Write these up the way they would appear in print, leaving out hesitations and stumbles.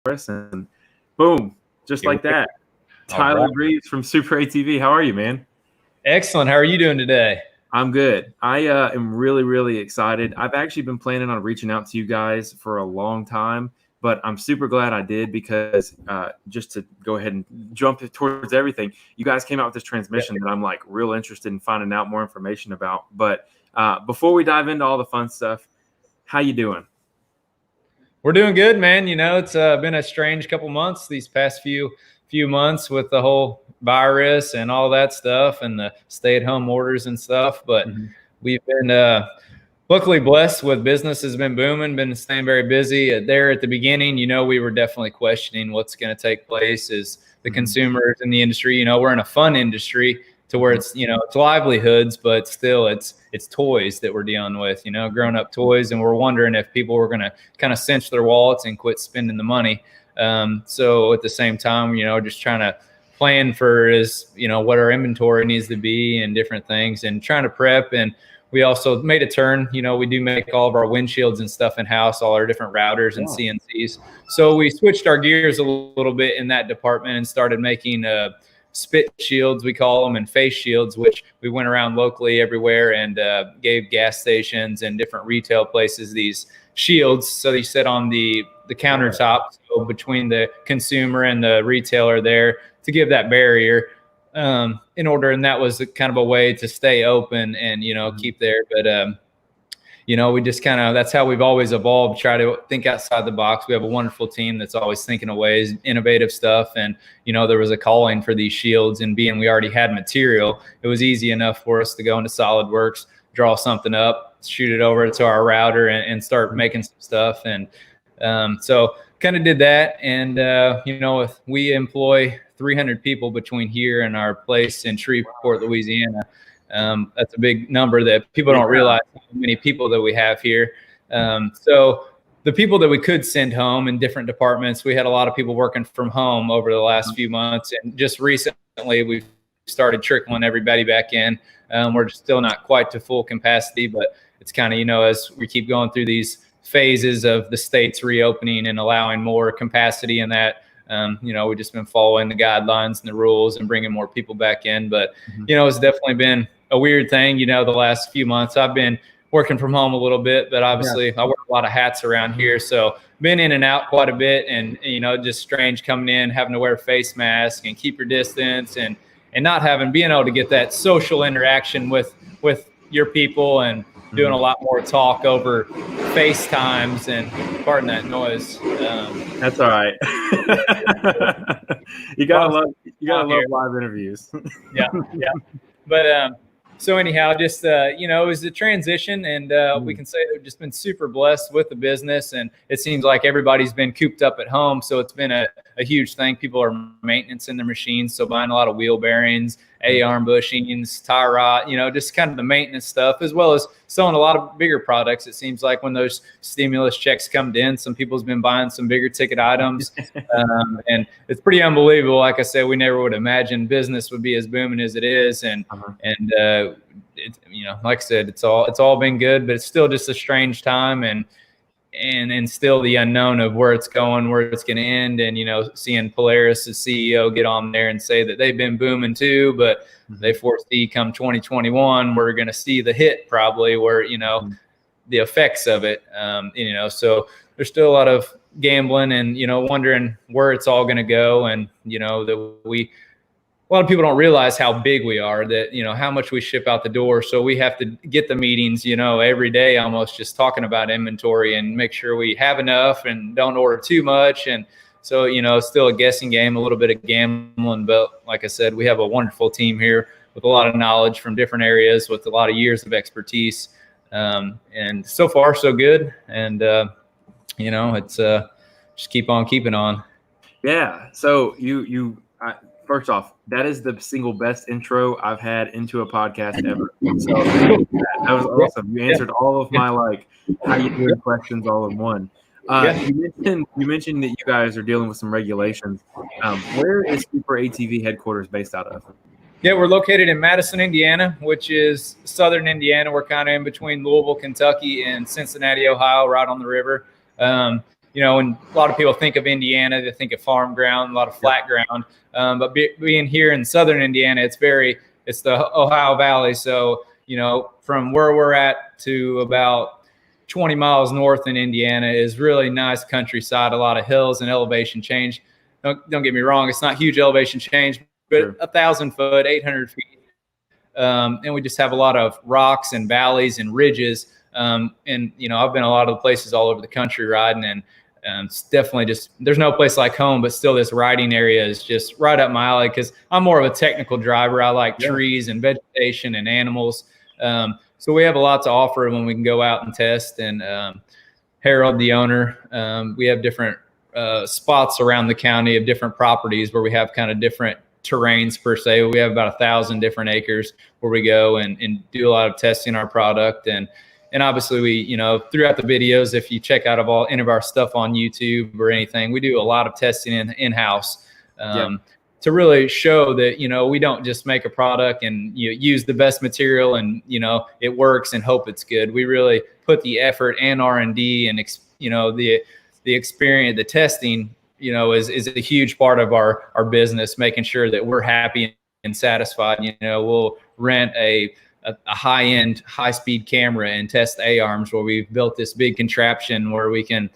Polaris, and boom, just like that. Tyler Greves from SuperATV. How are you, man? Excellent. How are you doing today? I'm good. I am really, really excited. I've actually been planning on reaching out to you guys for a long time, but I'm super glad I did because just to go ahead and jump towards everything, you guys came out with this transmission that I'm like real interested in finding out more information about. But before we dive into all the fun stuff, how you doing? We're doing good, man. You know, it's been a strange couple months these past few months with the whole virus and all that stuff and the stay-at-home orders and stuff. But we've been luckily blessed with business has been booming, been staying very busy. There at the beginning, you know, we were definitely questioning what's going to take place as the consumers in the industry. You know, we're in a fun industry to where it's, you know, it's livelihoods, but still it's toys that we're dealing with, you know, grown up toys. And we're wondering if people were going to kind of cinch their wallets and quit spending the money. So at the same time, you know, just trying to plan for you know, what our inventory needs to be and different things and trying to prep. And we also made a turn, you know, we do make all of our windshields and stuff in house, all our different routers and CNCs. So we switched our gears a little bit in that department and started making spit shields, we call them, and face shields, which we went around locally everywhere and gave gas stations and different retail places these shields. So they sit on the countertop, so between the consumer and the retailer there to give that barrier in order. And that was kind of a way to stay open and, you know, keep there. But, you know, we just kind of, that's how we've always evolved, try to think outside the box. We have a wonderful team that's always thinking of ways, innovative stuff. And, you know, there was a calling for these shields, and being we already had material, it was easy enough for us to go into SolidWorks, draw something up, shoot it over to our router and start making some stuff. And so kind of did that. And, you know, we employ 300 people between here and our place in Shreveport, Louisiana. That's a big number that people don't realize how many people that we have here. So the people that we could send home in different departments, we had a lot of people working from home over the last few months. And just recently we've started trickling everybody back in. We're still not quite to full capacity, but it's kind of, you know, as we keep going through these phases of the states reopening and allowing more capacity in that, you know, we've just been following the guidelines and the rules and bringing more people back in. But, you know, it's definitely been a weird thing, you know, the last few months. I've been working from home a little bit, but obviously I wear a lot of hats around here. So been in and out quite a bit, and, you know, just strange coming in, having to wear a face mask and keep your distance and not being able to get that social interaction with your people and doing a lot more talk over FaceTimes and pardon that noise. That's all right. You gotta love live interviews. Yeah. But so anyhow, just you know, it was a transition, and we can say that we've just been super blessed with the business, and it seems like everybody's been cooped up at home, so it's been a huge thing. People are maintaining their machines, so buying a lot of wheel bearings, A-arm bushings, tie rod, you know, just kind of the maintenance stuff, as well as selling a lot of bigger products. It seems like when those stimulus checks come in, some people's been buying some bigger ticket items, and it's pretty unbelievable. Like I said, we never would imagine business would be as booming as it is, and you know, like I said, it's all been good, but it's still just a strange time, and still the unknown of where it's going, where it's going to end. And, you know, seeing Polaris' CEO get on there and say that they've been booming too, but they foresee come 2021, we're going to see the hit probably where, you know, the effects of it, you know, so there's still a lot of gambling and, you know, wondering where it's all going to go. And, you know, a lot of people don't realize how big we are, that, you know, how much we ship out the door. So we have to get the meetings, you know, every day, almost just talking about inventory and make sure we have enough and don't order too much. And so, you know, it's still a guessing game, a little bit of gambling. But like I said, we have a wonderful team here with a lot of knowledge from different areas, with a lot of years of expertise. And so far, so good. And, you know, it's just keep on keeping on. Yeah. So first off, that is the single best intro I've had into a podcast ever. So that was awesome. You answered all of my how you doing questions all in one. You mentioned that you guys are dealing with some regulations. Where is SuperATV headquarters based out of? Yeah, we're located in Madison, Indiana, which is southern Indiana. We're kind of in between Louisville, Kentucky, and Cincinnati, Ohio, right on the river. you know, when a lot of people think of Indiana, they think of farm ground, a lot of flat ground. But being here in southern Indiana, it's the Ohio Valley. So, you know, from where we're at to about 20 miles north in Indiana is really nice countryside, a lot of hills and elevation change. Don't get me wrong, it's not huge elevation change, but Sure. 1,000 foot, 800 feet. And we just have a lot of rocks and valleys and ridges. And, you know, I've been a lot of the places all over the country riding, and it's definitely just, there's no place like home, but still this riding area is just right up my alley because I'm more of a technical driver. I like trees and vegetation and animals. So we have a lot to offer when we can go out and test. And Harold, the owner, we have different spots around the county of different properties where we have kind of different terrains per se. We have about 1,000 different acres where we go and do a lot of testing our product. And obviously we, you know, throughout the videos, if you check out any of our stuff on YouTube or anything, we do a lot of testing in-house to really show that, you know, we don't just make a product and you use the best material and, you know, it works and hope it's good. We really put the effort and R&D and, you know, the experience, the testing, you know, is a huge part of our business, making sure that we're happy and satisfied. You know, we'll rent a high-end, high-speed camera and test A-arms where we've built this big contraption where we can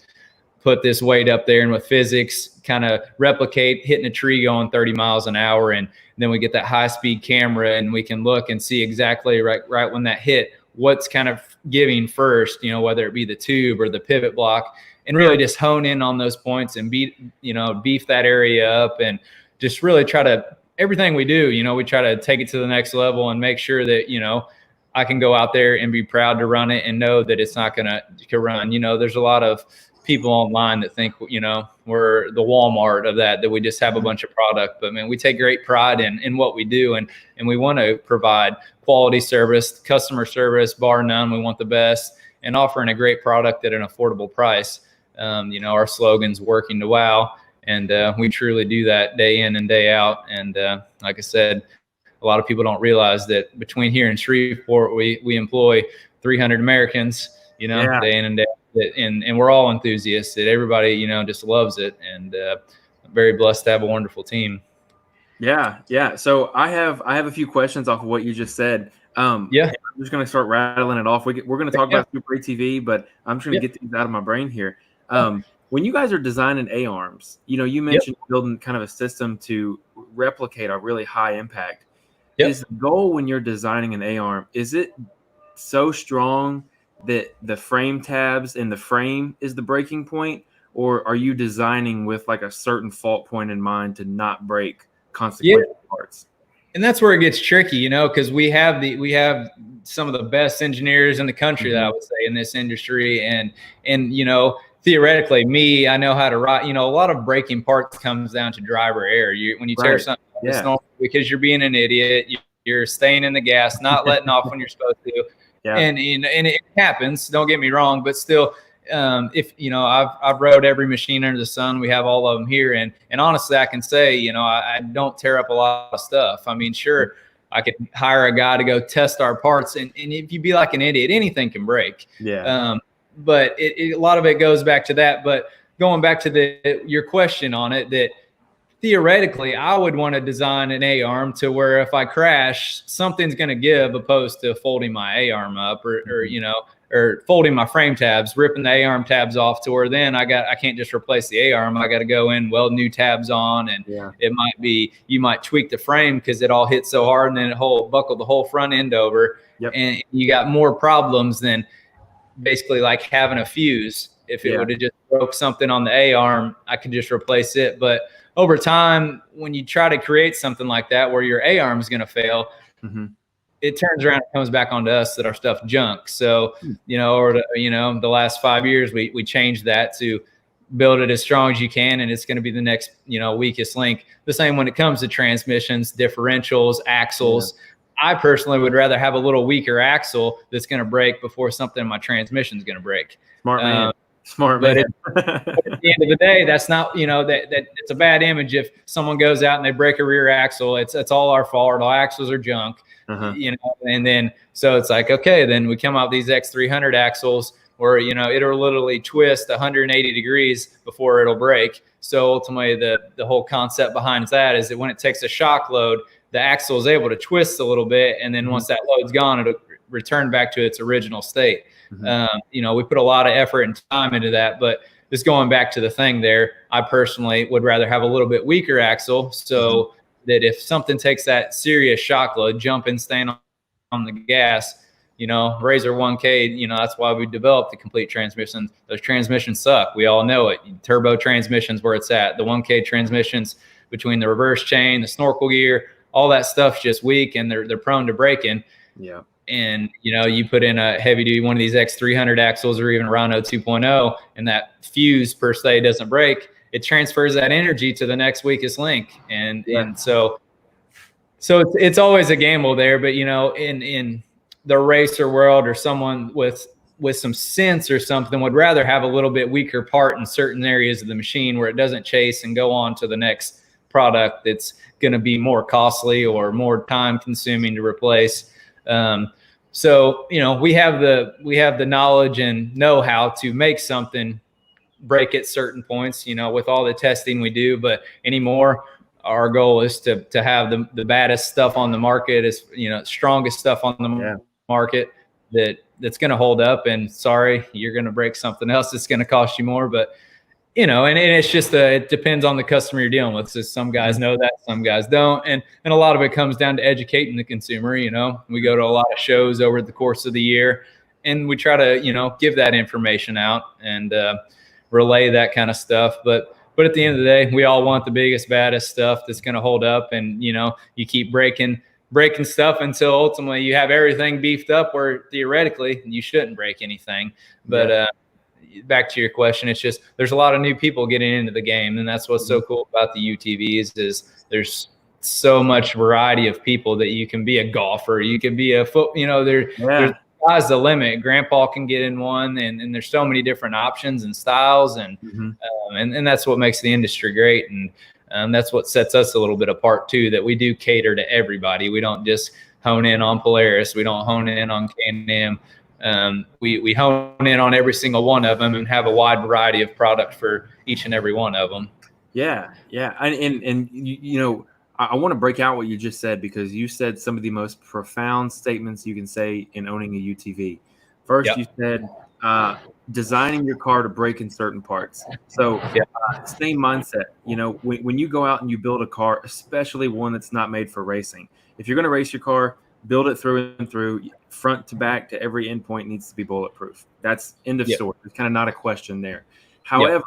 put this weight up there and with physics kind of replicate hitting a tree going 30 miles an hour. And then we get that high-speed camera and we can look and see exactly right when that hit, what's kind of giving first, you know, whether it be the tube or the pivot block, and really just hone in on those points and beef that area up and just really try to, everything we do, you know, we try to take it to the next level and make sure that, you know, I can go out there and be proud to run it and know that it's not going to run. You know, there's a lot of people online that think, you know, we're the Walmart of that we just have a bunch of product, but man, we take great pride in what we do. And we want to provide quality service, customer service, bar none. We want the best and offering a great product at an affordable price. You know, our slogan's working to wow. And we truly do that day in and day out. And like I said, a lot of people don't realize that between here and Shreveport, we employ 300 Americans, you know, day in and day out. And we're all enthusiasts that everybody, you know, just loves it. And I'm very blessed to have a wonderful team. Yeah. Yeah. So I have a few questions off of what you just said. I'm just going to start rattling it off. We're going to talk about SuperATV, but I'm just going to get these out of my brain here. When you guys are designing A-arms, you know, you mentioned building kind of a system to replicate a really high impact. Is the goal when you're designing an A-arm, is it so strong that the frame tabs in the frame is the breaking point, or are you designing with like a certain fault point in mind to not break consequential parts? And that's where it gets tricky, you know, because we have some of the best engineers in the country that I would say in this industry. And you know, theoretically, I know how to write, you know, a lot of breaking parts comes down to driver error. When you tear something up, it's normal because you're being an idiot. You're staying in the gas, not letting off when you're supposed to. And it happens, don't get me wrong, but still, if, you know, I've rode every machine under the sun. We have all of them here. And honestly, I can say, you know, I don't tear up a lot of stuff. I mean, sure, I could hire a guy to go test our parts. And if you be like an idiot, anything can break. But a lot of it goes back to that. But going back to your question on it, that theoretically, I would want to design an A-arm to where if I crash, something's going to give, opposed to folding my A-arm up or you know, or folding my frame tabs, ripping the A-arm tabs off to where then I can't just replace the A-arm. I got to go in, weld new tabs on, and it might be, you might tweak the frame because it all hit so hard and then it buckled the whole front end over. And you got more problems than basically like having a fuse. If it would have just broke something on the A-arm, I could just replace it. But over time, when you try to create something like that where your A-arm is going to fail, it turns around and comes back onto us that our stuff junk. So, you know, the last 5 years, we changed that to build it as strong as you can, and it's going to be the next, you know, weakest link. The same when it comes to transmissions, differentials, axles. I personally would rather have a little weaker axle that's going to break before something in my transmission is going to break. Smart man. Smart man. But at the end of the day, that's not, you know, that it's a bad image if someone goes out and they break a rear axle. It's all our fault. All axles are junk, you know. And then so it's like, okay, then we come out with these X300 axles. where, you know, it'll literally twist 180 degrees before it'll break. So ultimately the whole concept behind that is that when it takes a shock load, the axle is able to twist a little bit. And then once that load's gone, it'll return back to its original state. You know, we put a lot of effort and time into that, but just going back to the thing there, I personally would rather have a little bit weaker axle so that if something takes that serious shock load, jumping, staying on the gas, you know, Razor 1K, you know, that's why we developed the complete transmission. Those transmissions suck. We all know it. Turbo transmissions where it's at. The 1K transmissions between the reverse chain, the snorkel gear, all that stuff's just weak and they're prone to breaking. Yeah. And, you know, you put in a heavy duty, one of these X300 axles or even Rhino 2.0, and that fuse per se doesn't break, it transfers that energy to the next weakest link. And so it's always a gamble there. But, you know, in the racer world or someone with some sense or something would rather have a little bit weaker part in certain areas of the machine where it doesn't chase and go on to the next product that's going to be more costly or more time consuming to replace. So, you know, we have the knowledge and know-how to make something break at certain points, you know, with all the testing we do. But anymore, our goal is to have the baddest stuff on the market, is, you know, strongest stuff on the market that's going to hold up. And sorry, you're going to break something else that's going to cost you more. But, you know, and it's just it depends on the customer you're dealing with. So some guys know that, some guys don't. And a lot of it comes down to educating the consumer. You know, we go to a lot of shows over the course of the year and we try to, you know, give that information out and relay that kind of stuff. But at the end of the day, we all want the biggest, baddest stuff that's going to hold up. And, you know, you keep breaking stuff until ultimately you have everything beefed up where theoretically you shouldn't break anything. But, back to your question, it's just there's a lot of new people getting into the game, and that's what's so cool about the UTVs is there's so much variety of people that you can be a golfer, you can be a foot, you know, there's sky's the limit. Grandpa can get in one, and there's so many different options and styles, and and that's what makes the industry great, and that's what sets us a little bit apart too. That we do cater to everybody. We don't just hone in on Polaris. We don't hone in on Can-Am. We hone in on every single one of them and have a wide variety of product for each and every one of them. Yeah. And you know, I want to break out what you just said, because you said some of the most profound statements you can say in owning a UTV. First, you said designing your car to break in certain parts. So same mindset. You know, when you go out and you build a car, especially one that's not made for racing, if you're going to race your car, build it through and through, front to back to every endpoint needs to be bulletproof. That's end of story. There's kind of not a question there. However,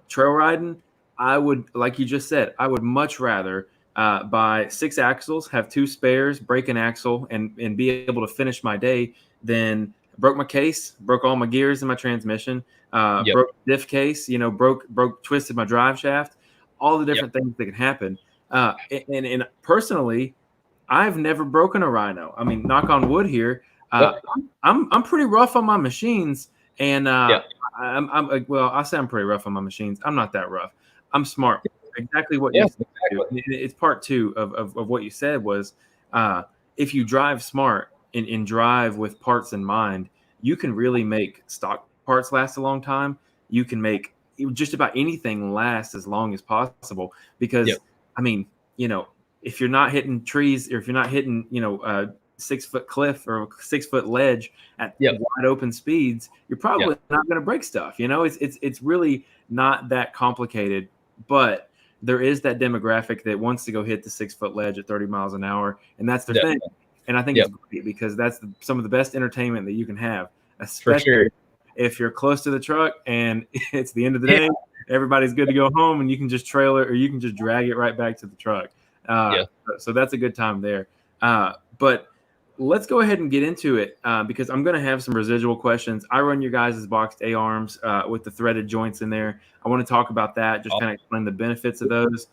trail riding, I would, like you just said, I would much rather buy 6 axles, have 2 spares, break an axle, and be able to finish my day than broke my case, broke all my gears in my transmission, broke diff case, you know, twisted my drive shaft, all the different things that can happen. And personally, I've never broken a Rhino. I mean, knock on wood here. I'm pretty rough on my machines, and I'll say I'm pretty rough on my machines. I'm not that rough. I'm smart. Exactly what you said. It's part 2 of what you said was if you drive smart and drive with parts in mind, you can really make stock parts last a long time. You can make just about anything last as long as possible because, I mean, you know, if you're not hitting trees or if you're not hitting, you know, a 6-foot cliff or 6-foot ledge at wide open speeds, you're probably not going to break stuff. You know, it's really not that complicated, but there is that demographic that wants to go hit the 6-foot ledge at 30 miles an hour. And that's their thing. And I think it's great because that's some of the best entertainment that you can have, especially if you're close to the truck and it's the end of the day, everybody's good to go home and you can just trailer or you can just drag it right back to the truck. So that's a good time there. But let's go ahead and get into it because I'm going to have some residual questions. I run your guys' boxed A-arms with the threaded joints in there. I want to talk about that, just kind of explain the benefits of those.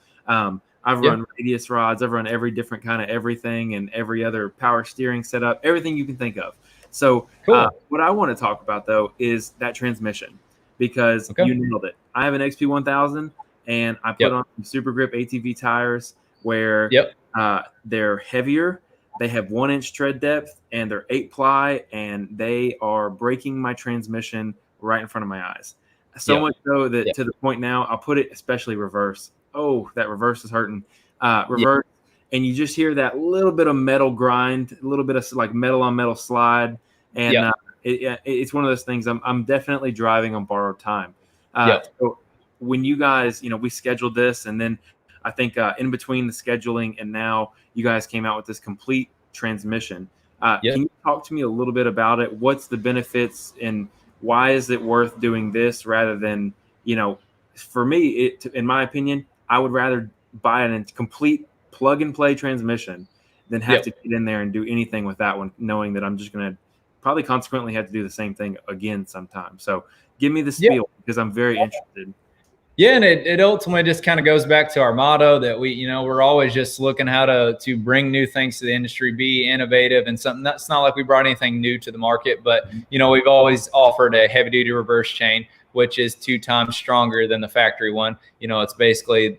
I've run radius rods. I've run every different kind of everything and every other power steering setup, everything you can think of. So what I want to talk about, though, is that transmission because you nailed it. I have an XP1000 and I put on some Super Grip ATV tires where they're heavier. They have 1-inch tread depth and they're 8-ply, and they are breaking my transmission right in front of my eyes. So much so that to the point now, I'll put it, especially reverse. Oh, that reverse is hurting. Reverse, and you just hear that little bit of metal grind, a little bit of like metal on metal slide, and it's one of those things. I'm definitely driving on borrowed time. So when you guys, we scheduled this, and then I think in between the scheduling and now, you guys came out with this complete transmission. Can you talk to me a little bit about it? What's the benefits, and why is it worth doing this rather than, for me, in my opinion, I would rather buy a complete plug and play transmission than have to get in there and do anything with that one, knowing that I'm just going to probably consequently have to do the same thing again sometime. So give me the spiel, because I'm very interested. Yeah, and it ultimately just kind of goes back to our motto that we're always just looking how to bring new things to the industry, be innovative, and something that's not like we brought anything new to the market, but we've always offered a heavy duty reverse chain, which is 2 times stronger than the factory one. It's basically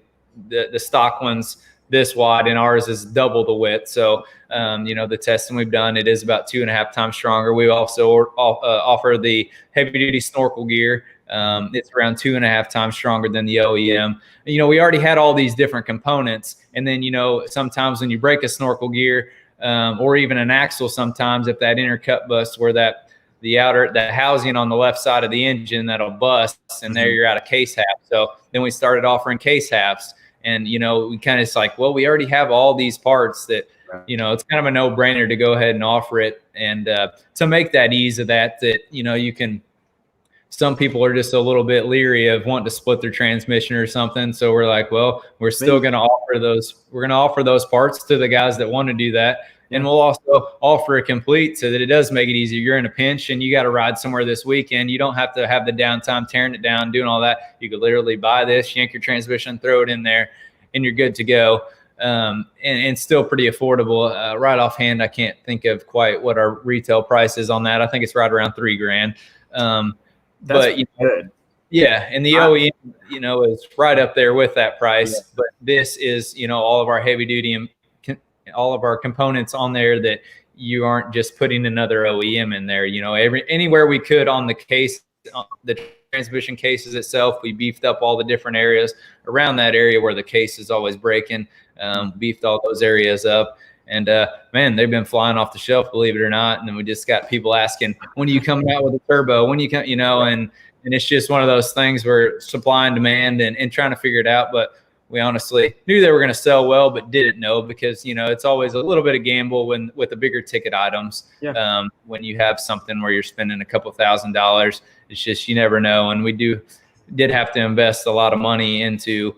the stock one's this wide, and ours is double the width. So the testing we've done, it is about 2.5 times stronger. We also offer the heavy duty snorkel gear. It's around 2.5 times stronger than the OEM. We already had all these different components. And then, sometimes when you break a snorkel gear, or even an axle, sometimes if that inner cut busts, where the housing on the left side of the engine, that'll bust, and there you're out of case half. So then we started offering case halves, and, we kind of, it's like, well, we already have all these parts that, it's kind of a no brainer to go ahead and offer it. And, to make that ease of that, you can, some people are just a little bit leery of wanting to split their transmission or something. So we're like, well, we're still going to offer those. We're going to offer those parts to the guys that want to do that. And we'll also offer a complete so that it does make it easier. You're in a pinch and you got to ride somewhere this weekend. You don't have to have the downtime tearing it down, doing all that. You could literally buy this, yank your transmission, throw it in there, and you're good to go. And still pretty affordable. Right offhand, I can't think of quite what our retail price is on that. I think it's right around $3,000. But good. Yeah, and the OEM, is right up there with that price. But this is, all of our heavy duty and all of our components on there that you aren't just putting another OEM in there. Anywhere we could on the case, the transmission cases itself, we beefed up all the different areas around that area where the case is always breaking. Beefed all those areas up. And man, they've been flying off the shelf, believe it or not. And then we just got people asking, when are you coming out with a turbo? When you come, and it's just one of those things where supply and demand and trying to figure it out. But we honestly knew they were going to sell well, but didn't know, because it's always a little bit of gamble with the bigger ticket items. When you have something where you're spending a couple $1,000s, it's just, you never know. And we did have to invest a lot of money into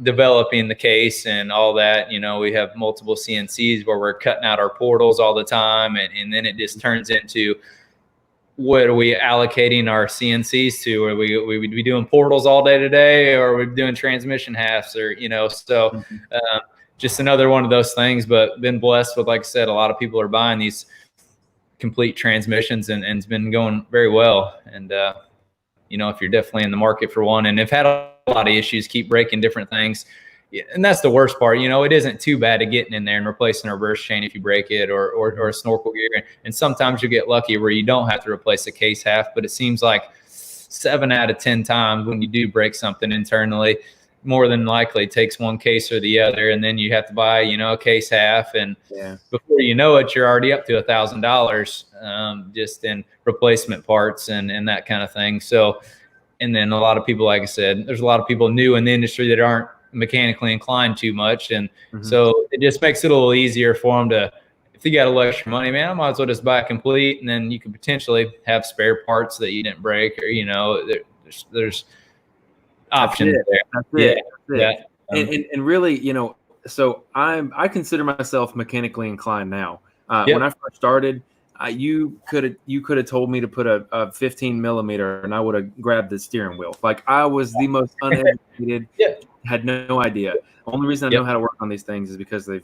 developing the case and all that. We have multiple CNCs where we're cutting out our portals all the time, and then it just turns into, what are we allocating our CNCs to? Are we be doing portals all day today, or are we doing transmission halves, or so just another one of those things. But been blessed with, like I said, a lot of people are buying these complete transmissions, and it's been going very well. And if you're definitely in the market for one, and have had a lot of issues, keep breaking different things. And that's the worst part. It isn't too bad to getting in there and replacing a reverse chain if you break it, or a snorkel gear. And sometimes you get lucky where you don't have to replace a case half, but it seems like 7 out of 10 times when you do break something internally, more than likely it takes one case or the other, and then you have to buy, a case half. And before you know it, you're already up to $1,000 just in replacement parts and that kind of thing. So, and then a lot of people, like I said, there's a lot of people new in the industry that aren't mechanically inclined too much. And so it just makes it a little easier for them to, if you got a little extra money, man, I might as well just buy a complete, and then you could potentially have spare parts that you didn't break, or, there's options there. That's it. And really, so I consider myself mechanically inclined now. When I first started, you could have told me to put a 15 millimeter, and I would have grabbed the steering wheel. Like, I was the most uneducated, had no idea. Only reason I know how to work on these things is because they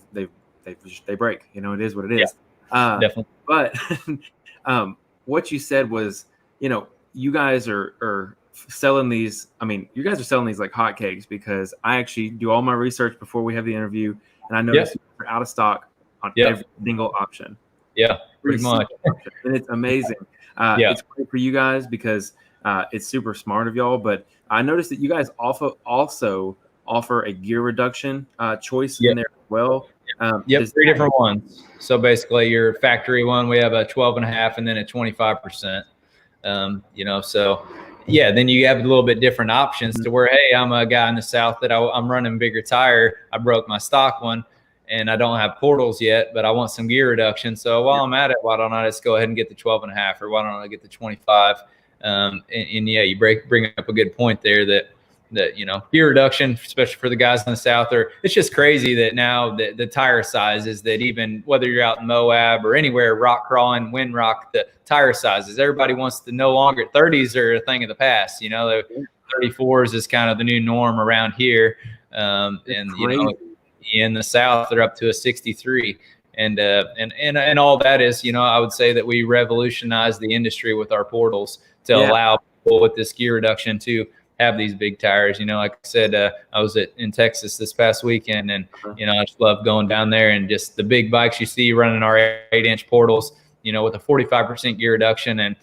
break. It is what it is. Definitely. But what you said was, you guys are selling these. I mean, you guys are selling these like hotcakes, because I actually do all my research before we have the interview, and I noticed you're out of stock on Yeah. every single option. Yeah, pretty much. Option. And it's amazing. Yeah. It's great for you guys because it's super smart of y'all. But I noticed that you guys also offer a gear reduction choice in there as well. Yep, 3 different ones. So basically, your factory one, we have a 12.5 and then a 25%. So yeah, then you have a little bit different options to where, hey, I'm a guy in the South that I'm running bigger tire. I broke my stock one and I don't have portals yet, but I want some gear reduction. So while I'm at it, why don't I just go ahead and get the 12.5, or why don't I get the 25? And yeah, you bring up a good point there that gear reduction, especially for the guys in the South, it's just crazy that now the tire sizes, that even whether you're out in Moab or anywhere, rock crawling, wind rock, the tire sizes, everybody wants to no longer, 30s are a thing of the past. The 34s is kind of the new norm around here. In the South, they're up to a 63. And all that is, I would say that we revolutionized the industry with our portals to allow people with this gear reduction to have these big tires. Like I said, I was in Texas this past weekend, and I just love going down there, and just the big bikes you see running our 8-inch portals, with a 45% gear reduction, and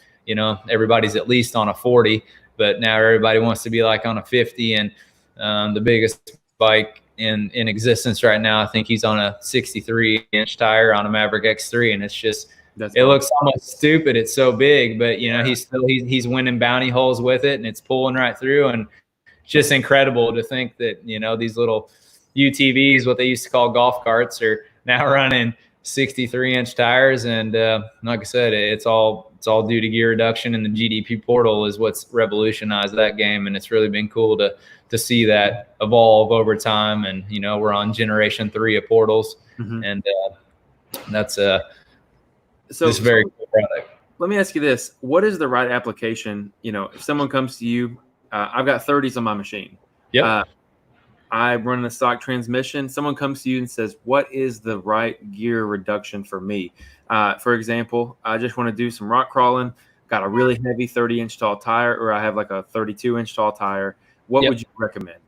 everybody's at least on a 40, but now everybody wants to be like on a 50. And the biggest bike in existence right now, I think he's on a 63-inch tire on a Maverick X3, and it's just looks almost stupid. It's so big, but he's winning bounty holes with it, and it's pulling right through. And it's just incredible to think that these little UTVs, what they used to call golf carts, are now running 63-inch tires. And like I said, it's all due to gear reduction, and the GDP portal is what's revolutionized that game. And it's really been cool to see that evolve over time. And we're on generation 3 of portals, and that's so it's a very cool product. Let me ask you this: what is the right application? If someone comes to you, I've got 30s on my machine. Yep. I run a stock transmission. Someone comes to you and says, "What is the right gear reduction for me?" For example, I just want to do some rock crawling. Got a really heavy 30-inch tall tire, or I have like a 32-inch tall tire. What would you recommend?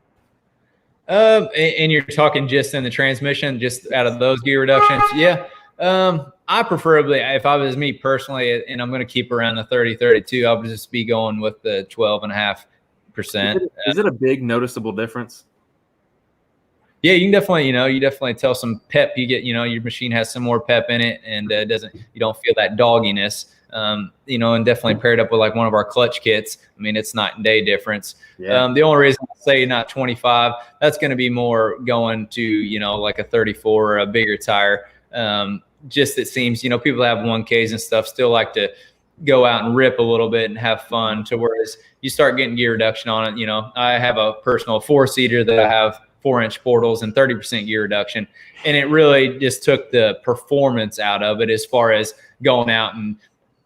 And you're talking just in the transmission, just out of those gear reductions? Yeah. I preferably, if I was me personally, and I'm going to keep around the 30-32, I would just be going with the 12.5%. Is it a big noticeable difference? Yeah, you can definitely, you definitely tell some pep. You get, your machine has some more pep in it, and you don't feel that dogginess. And definitely paired up with like one of our clutch kits. I mean, it's night and day difference. Yeah. The only reason I say not 25, that's going to be more going to, like a 34 or a bigger tire. Just it seems, people that have 1Ks and stuff still like to go out and rip a little bit and have fun, to whereas you start getting gear reduction on it. I have a personal 4-seater that I have 4-inch portals and 30% gear reduction, and it really just took the performance out of it as far as going out and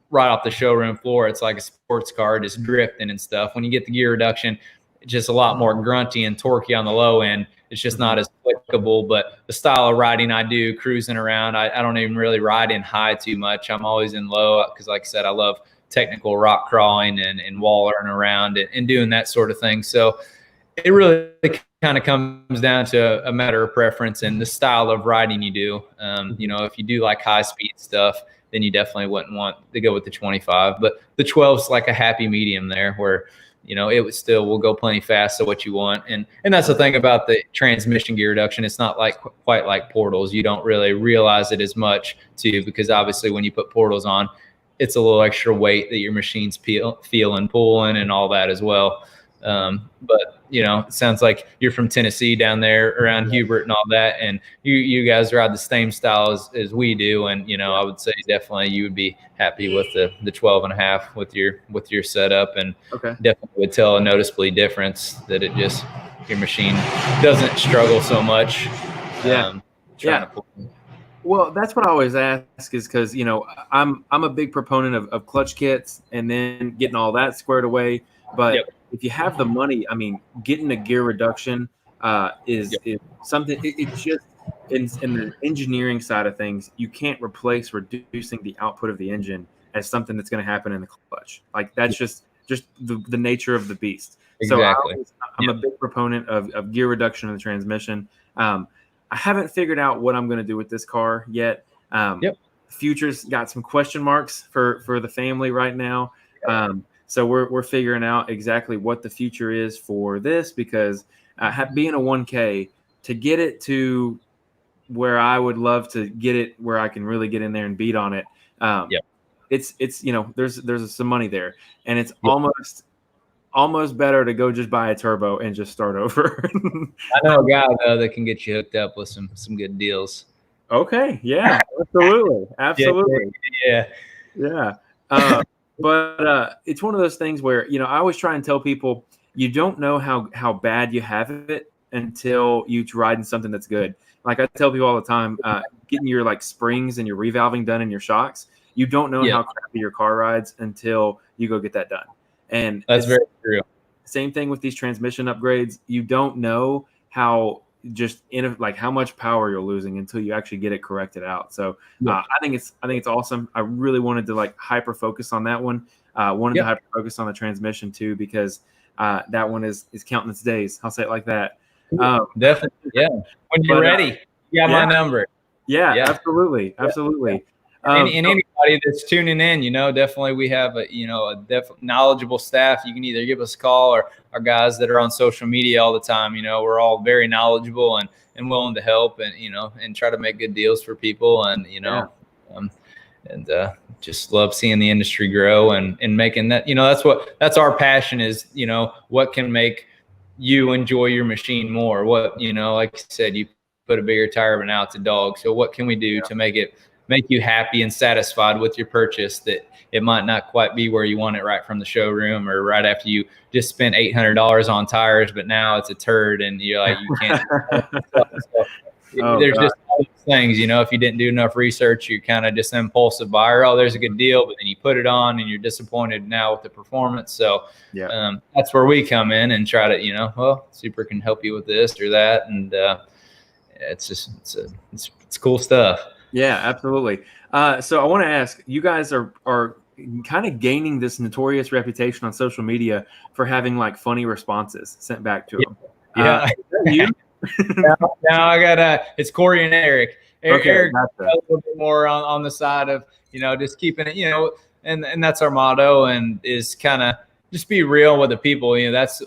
right off the showroom floor. It's like a sports car, just drifting and stuff. When you get the gear reduction, it's just a lot more grunty and torquey on the low end. It's just not as applicable. But the style of riding I do, cruising around, I don't even really ride in high too much. I'm always in low because, like I said, I love technical rock crawling and wallering around and doing that sort of thing. So it really kind of comes down to a matter of preference and the style of riding you do. If you do like high speed stuff, then you definitely wouldn't want to go with the 25. But the 12 is like a happy medium there, where it would still will go plenty fast to what you want. And that's the thing about the transmission gear reduction. It's not like quite like portals. You don't really realize it as much too, because obviously when you put portals on, it's a little extra weight that your machine's feeling, pulling, and all that as well. But it sounds like you're from Tennessee down there around Hubert and all that, and you guys ride the same style as we do. And I would say definitely you would be happy with the 12.5 with your setup, and definitely would tell a noticeably difference that it just, your machine doesn't struggle so much. Well, that's what I always ask, is because I'm a big proponent of clutch kits and then getting all that squared away. But if you have the money, I mean, getting a gear reduction is something. It's just in the engineering side of things, you can't replace reducing the output of the engine as something that's going to happen in the clutch. Like that's just the nature of the beast. Exactly. So I'm a big proponent of gear reduction in the transmission. I haven't figured out what I'm going to do with this car yet. Yep. Future's got some question marks for the family right now. So we're figuring out exactly what the future is for this, because being a 1K, to get it to where I would love to get it, where I can really get in there and beat on it. It's there's some money there, and it's almost better to go just buy a turbo and just start over. I know a guy though that can get you hooked up with some good deals. Okay. Yeah, absolutely. Yeah. But it's one of those things where, I always try and tell people, you don't know how bad you have it until you ride in something that's good. Like I tell people all the time, getting your like springs and your revalving done in your shocks, you don't know how crappy your car rides until you go get that done. And that's very true. Same thing with these transmission upgrades. You don't know how how much power you're losing until you actually get it corrected out. So I think it's awesome. I really wanted to like hyper focus on that one. Wanted to hyper focus on the transmission too, because that one is counting its days. I'll say it like that. Definitely. Yeah. When you're ready, you got my number. Yeah, absolutely. And anybody that's tuning in, definitely we have a knowledgeable staff. You can either give us a call, or our guys that are on social media all the time. We're all very knowledgeable and willing to help, and and try to make good deals for people, and just love seeing the industry grow and making that. That's our passion is, what can make you enjoy your machine more. What, like you said, you put a bigger tire, but now it's a dog. So what can we do to make you happy and satisfied with your purchase, that it might not quite be where you want it right from the showroom, or right after you just spent $800 on tires, but now it's a turd and you're like, you can't. There's just all these things, if you didn't do enough research, you're kind of just an impulsive buyer. Oh, there's a good deal, but then you put it on and you're disappointed now with the performance. So that's where we come in and try to, Super can help you with this or that. And it's cool stuff. Yeah, absolutely. So I want to ask, you guys are kind of gaining this notorious reputation on social media for having like funny responses sent back to them. Yeah. You? Now I got it's Corey and Eric. Eric gotcha. A little bit more on the side of just keeping it, and that's our motto, and is kind of just be real with the people. That's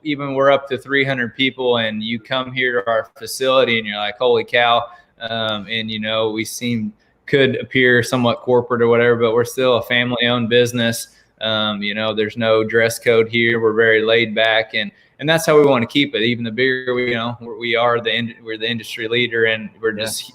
even we're up to 300 people, and you come here to our facility and you're like, holy cow. And we could appear somewhat corporate or whatever, but we're still a family-owned business. There's no dress code here. We're very laid back, and that's how we want to keep it. Even the bigger we're the industry leader, and we're just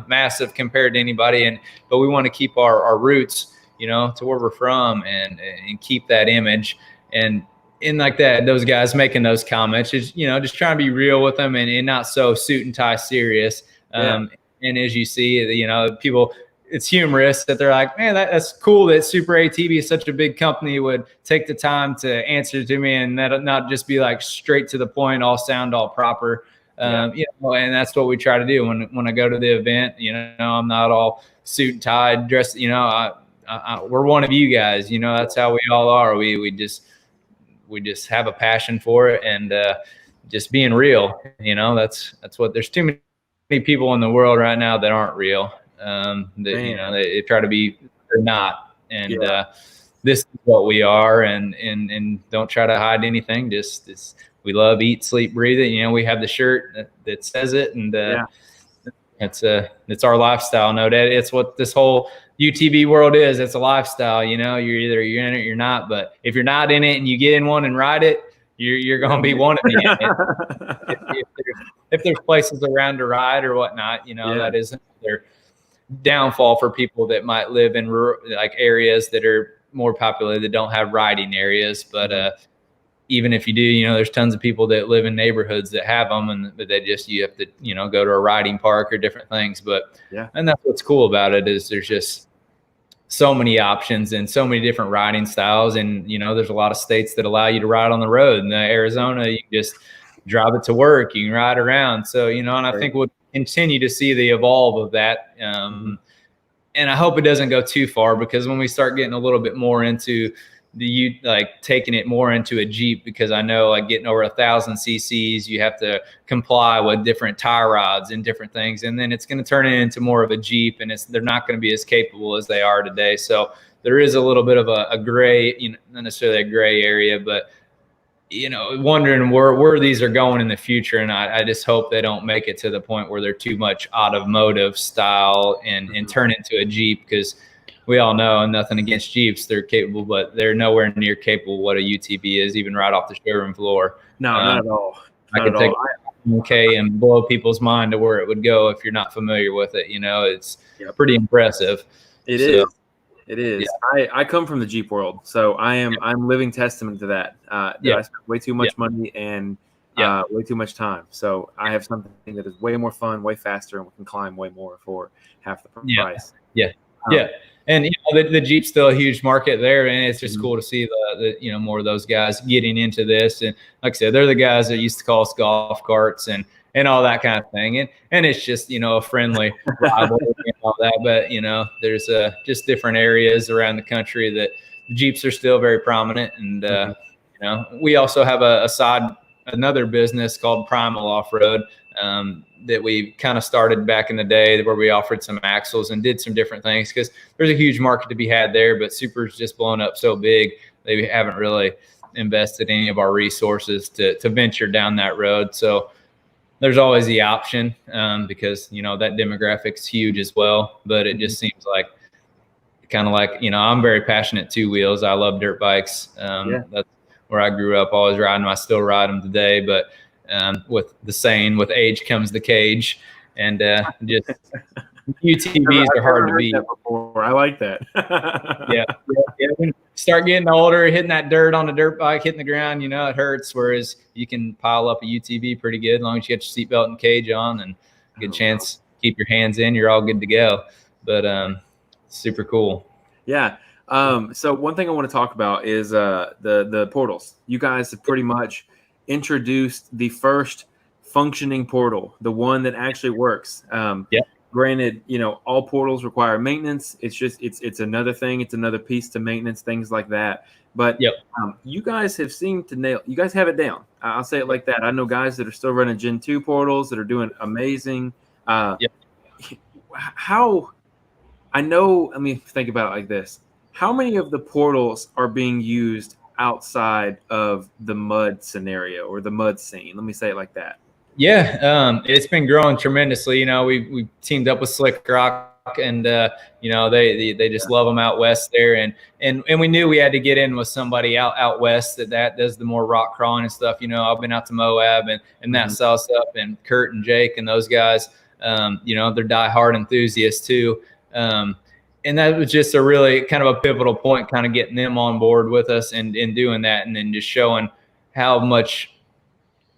massive compared to anybody. But we want to keep our roots, to where we're from, and keep that image. And like that, those guys making those comments is just trying to be real with them, and not so suit and tie serious. And as you see, people, it's humorous that they're like, man, that's cool that SuperATV, is such a big company, would take the time to answer to me, and that not just be like straight to the point, all sound, all proper. And that's what we try to do when I go to the event. I'm not all suit and tie dressed. We're one of you guys. That's how we all are. We just have a passion for it, and just being real. That's what. There's too many people in the world right now that aren't real. They try to be, they're not. And this is what we are, and don't try to hide anything. Just we love, eat, sleep, breathe it. We have the shirt that says it, and it's our lifestyle. No doubt, it's what this whole UTV world is. It's a lifestyle. You're in it or you're not. But if you're not in it and you get in one and ride it, you're going to be one of the if there's places around to ride or whatnot, that isn't their downfall for people that might live in like areas that are more popular, that don't have riding areas. But even if you do, there's tons of people that live in neighborhoods that have them, and you have to, go to a riding park or different things. But and that's what's cool about it, is there's just so many options and so many different riding styles. And, there's a lot of states that allow you to ride on the road. In Arizona, you can just drive it to work. You can ride around. So, and I think we'll continue to see the evolve of that. And I hope it doesn't go too far, because when we start getting a little bit more into like taking it more into a Jeep, because I know like getting over 1,000 cc's, you have to comply with different tie rods and different things. And then it's going to turn it into more of a Jeep, and they're not going to be as capable as they are today. So there is a little bit of a gray, not necessarily a gray area, but wondering where these are going in the future. And I just hope they don't make it to the point where they're too much automotive style and turn into a Jeep, because we all know, and nothing against Jeeps, they're capable, but they're nowhere near capable what a UTV is, even right off the showroom floor. No, not at all. I could take okay and blow people's mind to where it would go if you're not familiar with it. It's pretty impressive. It is. Yeah. I come from the Jeep world, so I'm living testament to that. I spend way too much money and way too much time. So I have something that is way more fun, way faster, and we can climb way more for half the price. And the Jeep's still a huge market there, and it's just cool to see the more of those guys getting into this. And like I said, they're the guys that used to call us golf carts and all that kind of thing. And it's just, a friendly rivalry and all that. But, there's just different areas around the country that the Jeeps are still very prominent. And, we also have another business called Primal Off-Road that we kind of started back in the day, where we offered some axles and did some different things, because there's a huge market to be had there. But Super's just blown up so big, they haven't really invested any of our resources to venture down that road. So there's always the option, because that demographic's huge as well. But it just seems like kind of like, I'm very passionate two wheels. I love dirt bikes. That's where I grew up, always riding them. I still ride them today, but with the saying, with age comes the cage, and just UTVs are hard to beat. I like that. When you start getting older, hitting that dirt on a dirt bike, hitting the ground, it hurts. Whereas you can pile up a UTV pretty good, as long as you get your seatbelt and cage on, and good chance keep your hands in, you're all good to go. But super cool. Yeah. So one thing I want to talk about is the portals. You guys have pretty much introduced the first functioning portal, the one that actually works. Granted, all portals require maintenance. It's just it's another thing. It's another piece to maintenance, things like that. But you guys have seemed to nail. You guys have it down. I'll say it like that. I know guys that are still running Gen 2 portals that are doing amazing. How? I know. Let me think about it like this. How many of the portals are being used outside of the mud scenario or the mud scene? Let me say it like that. It's been growing tremendously. We teamed up with Slick Rock, and they just love them out west there, and we knew we had to get in with somebody out west that does the more rock crawling and stuff. I've been out to Moab and that style stuff, and Kurt and Jake and those guys, they're diehard enthusiasts too. And that was just a really kind of a pivotal point, kind of getting them on board with us and doing that, and then just showing how much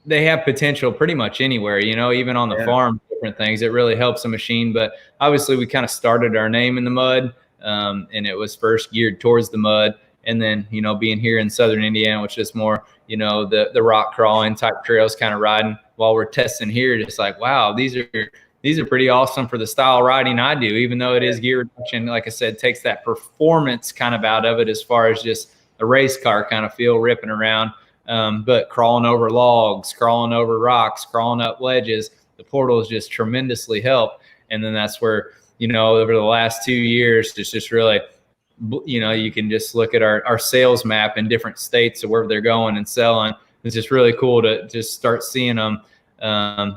they have potential pretty much anywhere, even on the farm, different things. It really helps a machine. But obviously we kind of started our name in the mud, and it was first geared towards the mud. And then, being here in Southern Indiana, which is more, the rock crawling type trails, kind of riding while we're testing here, just like, wow, these are pretty awesome for the style riding I do, even though it is gear reduction. Like I said, takes that performance kind of out of it, as far as just a race car kind of feel, ripping around. But crawling over logs, crawling over rocks, crawling up ledges, the portals just tremendously help. And then that's where, over the last 2 years, it's just really, you can just look at our sales map in different states of where they're going and selling. It's just really cool to just start seeing them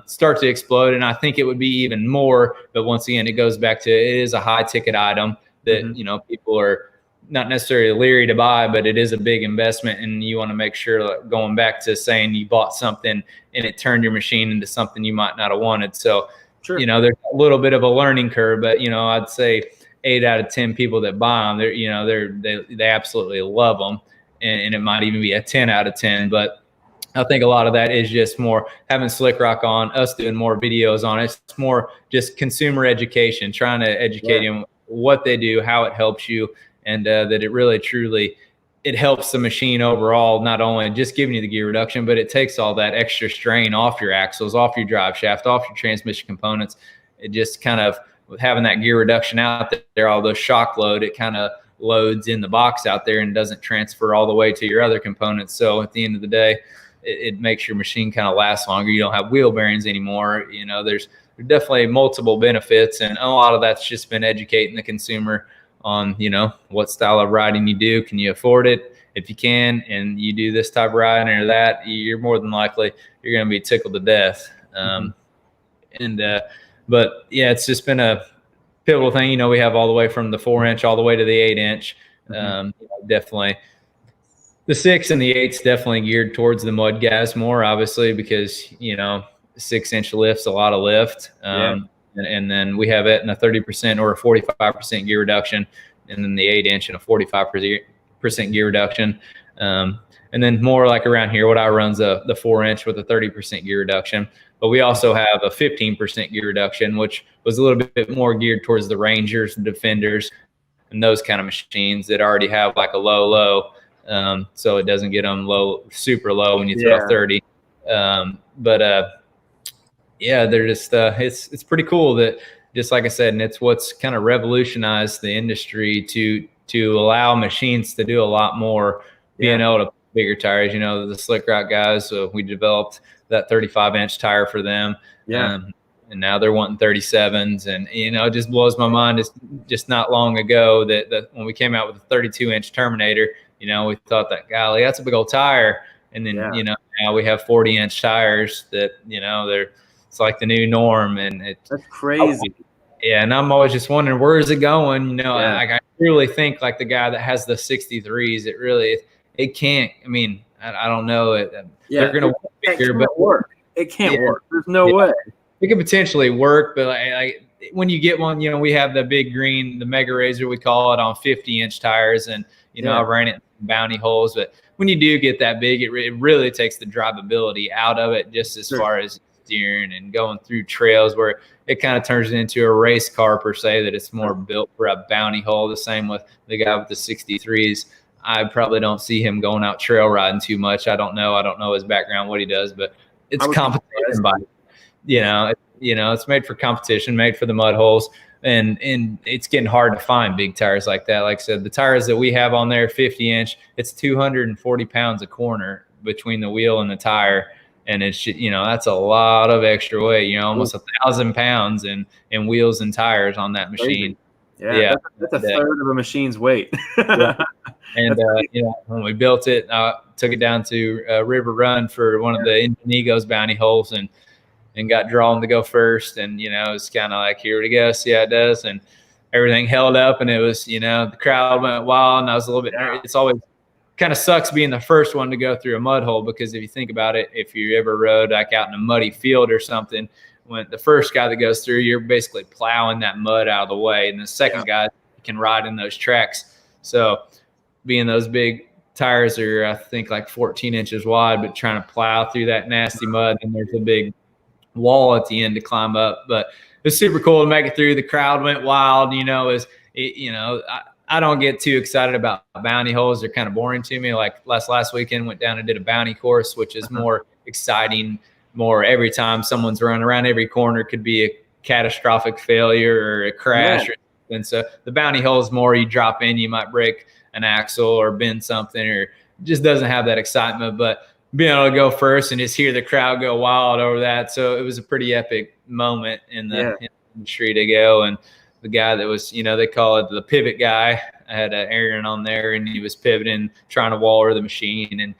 start to explode. And I think it would be even more, but once again, it goes back to, it is a high ticket item that, people are not necessarily leery to buy, but it is a big investment. And you want to make sure, like, going back to saying you bought something and it turned your machine into something you might not have wanted. So, there's a little bit of a learning curve, but, I'd say 8 out of 10 people that buy them, they absolutely love them. And it might even be a 10 out of 10, but I think a lot of that is just more having Slick Rock on, us doing more videos on it. It's more just consumer education, trying to educate them what they do, how it helps you, and that it really, truly, it helps the machine overall, not only just giving you the gear reduction, but it takes all that extra strain off your axles, off your drive shaft, off your transmission components. It just kind of, with having that gear reduction out there, all those shock load, it kind of loads in the box out there and doesn't transfer all the way to your other components. So at the end of the day, it makes your machine kind of last longer. You don't have wheel bearings anymore. There's definitely multiple benefits, and a lot of that's just been educating the consumer on, what style of riding you do. Can you afford it? If you can, and you do this type of riding or that, you're more than likely you're going to be tickled to death. But yeah, it's just been a pivotal thing. We have all the way from the 4-inch all the way to the 8-inch. Definitely the 6 and the 8's definitely geared towards the mud guys more, obviously, because 6-inch lift's a lot of lift. And then we have it in a 30% or a 45% gear reduction, and then the 8-inch and a 45% gear reduction. And then more like around here, what I run's the 4-inch with a 30% gear reduction. But we also have a 15% gear reduction, which was a little bit more geared towards the Rangers and Defenders and those kind of machines that already have like a low. So it doesn't get them super low when you throw 30. Yeah, they're just it's pretty cool that, just like I said, and it's what's kind of revolutionized the industry to allow machines to do a lot more, being able to put bigger tires. The Slick Rock guys, so we developed that 35-inch tire for them. And now they're wanting 37s, and it just blows my mind. It's just not long ago that when we came out with a 32-inch Terminator, we thought that, golly, that's a big old tire. And then now we have 40-inch tires that it's like the new norm, and that's crazy. Yeah, and I'm always just wondering, where is it going? I really think like the guy that has the 63s, it can't. I mean, I don't know. They're going to bigger, but work. It can't work. There's no way. It could potentially work, but when you get one, we have the big green, the Mega Razor, we call it, on 50-inch tires, and I ran it in bounty holes. But when you do get that big, it really takes the drivability out of it, just as far as steering and going through trails, where it kind of turns it into a race car per se, that it's more built for a bounty hole. The same with the guy with the 63s. I probably don't see him going out trail riding too much. I don't know his background, what he does, but it's competition bike. It's made for competition, made for the mud holes, and it's getting hard to find big tires like that. Like I said, the tires that we have on there, 50-inch, it's 240 pounds a corner between the wheel and the tire. And it's, that's a lot of extra weight, almost 1,000 pounds in wheels and tires on that machine. That's a third of a machine's weight. And when we built it, I took it down to River Run for one of the Ingenegos bounty holes, and got drawn to go first. And it's kind of like, here it goes. Yeah, it does. And everything held up, and it was, the crowd went wild, and I was a little bit nervous. It's always kind of sucks being the first one to go through a mud hole, because if you think about it, if you ever rode like out in a muddy field or something, when the first guy that goes through, you're basically plowing that mud out of the way, and the second guy can ride in those tracks. So being those big tires are, I think, like 14 inches wide, but trying to plow through that nasty mud, and there's a big wall at the end to climb up. But it's super cool to make it through. The crowd went wild. I don't get too excited about bounty holes. They're kind of boring to me. Like last weekend, went down and did a bounty course, which is more exciting. More every time someone's running around every corner could be a catastrophic failure or a crash. And so the bounty hole is more, you drop in, you might break an axle or bend something, or just doesn't have that excitement. But being able to go first and just hear the crowd go wild over that. So it was a pretty epic moment in the industry to go. And the guy that was, they call it the pivot guy. I had Aaron on there, and he was pivoting, trying to waller the machine, and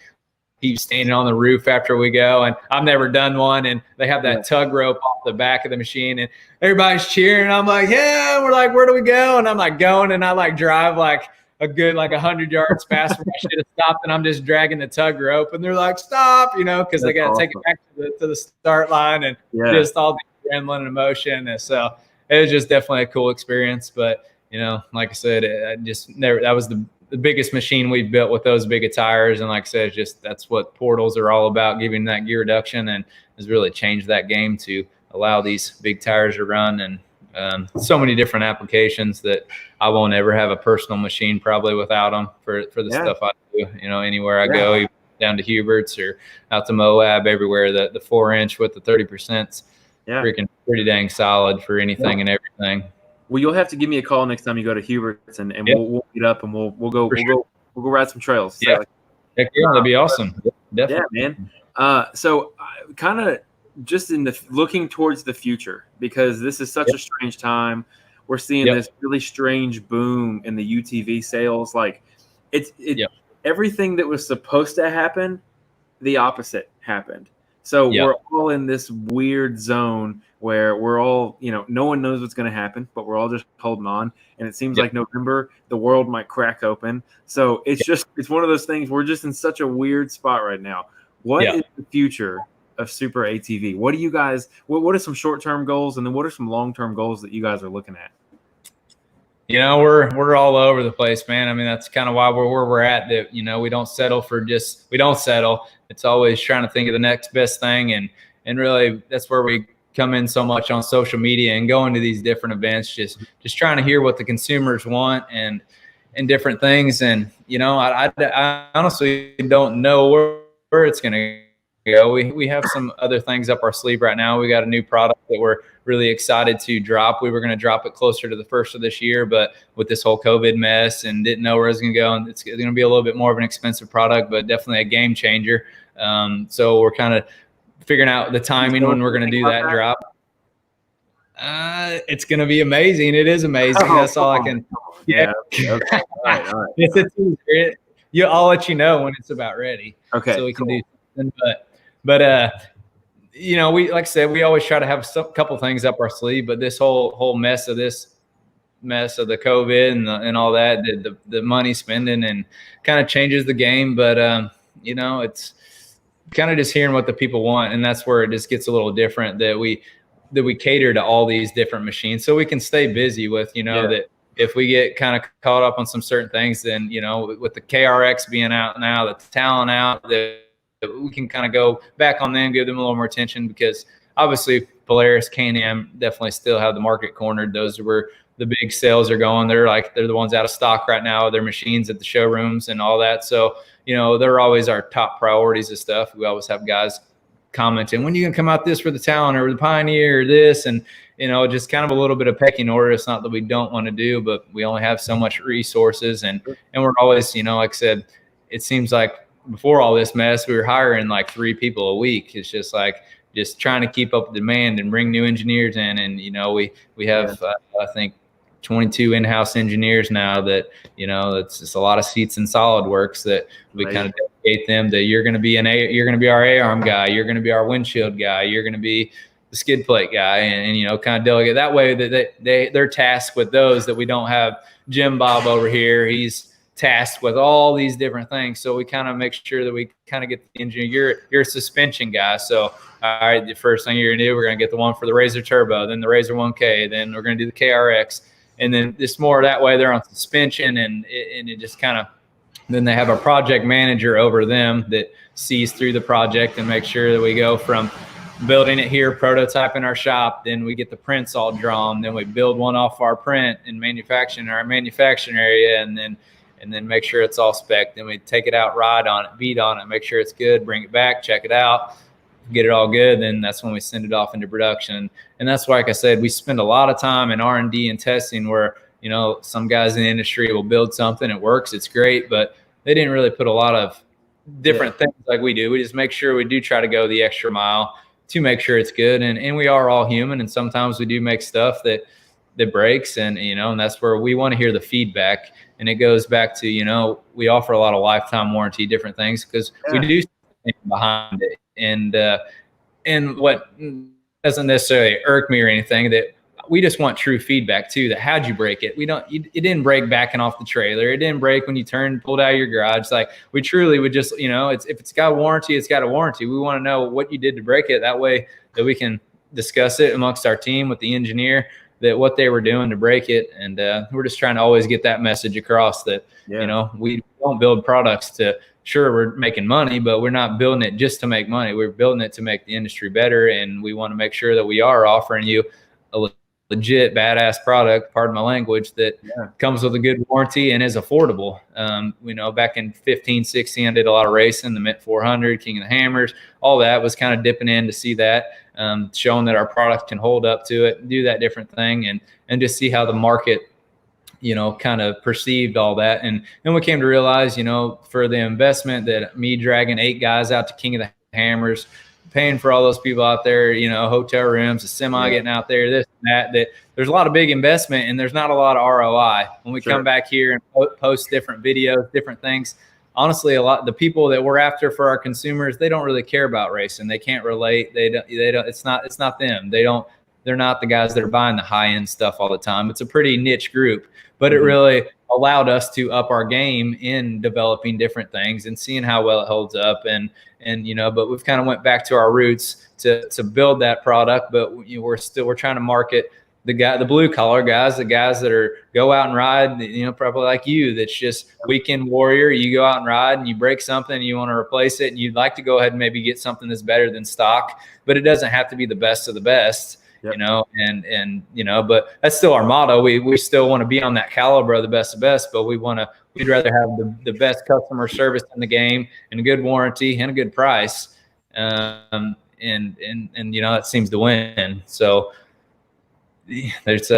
he was standing on the roof after we go. And I've never done one, and they have that tug rope off the back of the machine, and everybody's cheering. I'm like, yeah, we're like, where do we go? And I'm like going, and I drive like a good 100 yards past where I should have stopped, and I'm just dragging the tug rope, and they're like, stop, because they got to take it back to the start line, and just all the adrenaline and emotion. And so it was just definitely a cool experience. But, like I said, that was the biggest machine we've built with those big of tires. And like I said, that's what portals are all about, giving that gear reduction, and has really changed that game to allow these big tires to run. And so many different applications that I won't ever have a personal machine probably without them for the stuff I do, anywhere I go, even down to Hubert's or out to Moab, everywhere. The 4-inch with the 30%'s freaking pretty dang solid for anything and everything. Well, you'll have to give me a call next time you go to Hubert's, and Yeah, we'll meet up and for sure. we'll go ride some trails. Yeah. So, Heck yeah, that'd be awesome. yeah, Definitely. man. So kind of just in the looking towards the future, because this is such Yep. a strange time. We're seeing Yep. this really strange boom in the UTV sales. Like it Yep. everything that was supposed to happen, the opposite happened. So Yep. we're all in this weird zone where we're all, no one knows what's going to happen, but we're all just holding on. And it seems Yep. like November, the world might crack open. So it's one of those things. We're just in such a weird spot right now. What Yeah. is the future of SuperATV? What do you guys, what are some short-term goals? And then what are some long-term goals that you guys are looking at? We're all over the place, man. I mean, that's kind of why we're where we're at. That we don't settle for we don't settle. It's always trying to think of the next best thing, and really that's where we come in so much on social media and going to these different events, just trying to hear what the consumers want and different things. And I honestly don't know where it's going to go. We have some other things up our sleeve right now. We got a new product that we're really excited to drop. We were going to drop it closer to the first of this year, but with this whole COVID mess and didn't know where it was going to go. And it's going to be a little bit more of an expensive product, but definitely a game changer. So we're kind of figuring out the timing when we're going to do that drop. It's going to be amazing. It is amazing. That's all I can. Yeah. Okay. All right. It's a teaser. I'll let you know when it's about ready. Okay. So we can do something. But we, like I said, we always try to have a couple things up our sleeve, but this whole mess of the COVID and all that, the money spending and kind of changes the game. But, it's kind of just hearing what the people want. And that's where it just gets a little different, that we cater to all these different machines so we can stay busy with, that if we get kind of caught up on some certain things, then, with the KRX being out now, the Talon out, that we can kind of go back on them, give them a little more attention, because obviously Polaris, Can-Am definitely still have the market cornered. Those are where the big sales are going. They're the ones out of stock right now, their machines at the showrooms and all that. So, they're always our top priorities of stuff. We always have guys commenting, when are you going to come out this for the Talon or the Pioneer or this? And, just kind of a little bit of pecking order. It's not that we don't want to do, but we only have so much resources. And we're always, like I said, it seems like before all this mess, we were hiring like 3 people a week. It's just trying to keep up with demand and bring new engineers in. And, we have, I think, 22 in-house engineers now that, it's just a lot of seats in SolidWorks that we kind of dedicate them that you're going to be our A-arm guy. You're going to be our windshield guy. You're going to be the skid plate guy, and kind of delegate that way that they're tasked with those, that we don't have Jim Bob over here. He's tasked with all these different things. So we kind of make sure that we kind of get the engineer. You're a suspension guy. So, all right, the first thing you're going to do, we're going to get the one for the Razor Turbo, then the Razor 1K, then we're going to do the KRX. And then just more that way they're on suspension, and it just kind of, then they have a project manager over them that sees through the project and makes sure that we go from building it here, prototype in our shop, then we get the prints all drawn, then we build one off our print and manufacturing our manufacturing area, and then make sure it's all spec'd. Then we take it out, ride on it, beat on it, make sure it's good, bring it back, check it out, get it all good. Then that's when we send it off into production. And that's why, like I said, we spend a lot of time in R&D and testing where, some guys in the industry will build something, it works, it's great, but they didn't really put a lot of different things like we do. We just make sure we do try to go the extra mile to make sure it's good. And we are all human. And sometimes we do make stuff that breaks, and, and that's where we want to hear the feedback. And it goes back to, we offer a lot of lifetime warranty, different things, because we do stand behind it. And what doesn't necessarily irk me or anything, that we just want true feedback too, that how'd you break it? It didn't break backing off the trailer. It didn't break when you pulled out of your garage. Like, we truly would just, if it's got a warranty, it's got a warranty. We want to know what you did to break it. That way that we can discuss it amongst our team with the engineer, that what they were doing to break it. And we're just trying to always get that message across that, we don't build products sure, we're making money, but we're not building it just to make money. We're building it to make the industry better. And we want to make sure that we are offering you a legit badass product, pardon my language, that comes with a good warranty and is affordable. Back in 15, 16, I did a lot of racing, the Mint 400, King of the Hammers, all that was kind of dipping in to see that, showing that our product can hold up to it, do that different thing, and just see how the market, kind of perceived all that. And then we came to realize, for the investment that me dragging 8 guys out to King of the Hammers, paying for all those people out there, hotel rooms, a semi getting out there, this and that there's a lot of big investment and there's not a lot of ROI. When we come back here and post different videos, different things, honestly, a lot the people that we're after for our consumers, they don't really care about racing. They can't relate. They don't, it's not them. They're not the guys that are buying the high end stuff all the time. It's a pretty niche group, but it really allowed us to up our game in developing different things and seeing how well it holds up. But we've kind of went back to our roots to build that product. But we're trying to market the blue collar guys, the guys that go out and ride, probably like you, that's just weekend warrior. You go out and ride and you break something and you want to replace it and you'd like to go ahead and maybe get something that's better than stock, but it doesn't have to be the best of the best. But that's still our motto. We still want to be on that caliber of the best of best, but we'd rather have the best customer service in the game and a good warranty and a good price. That seems to win. So it's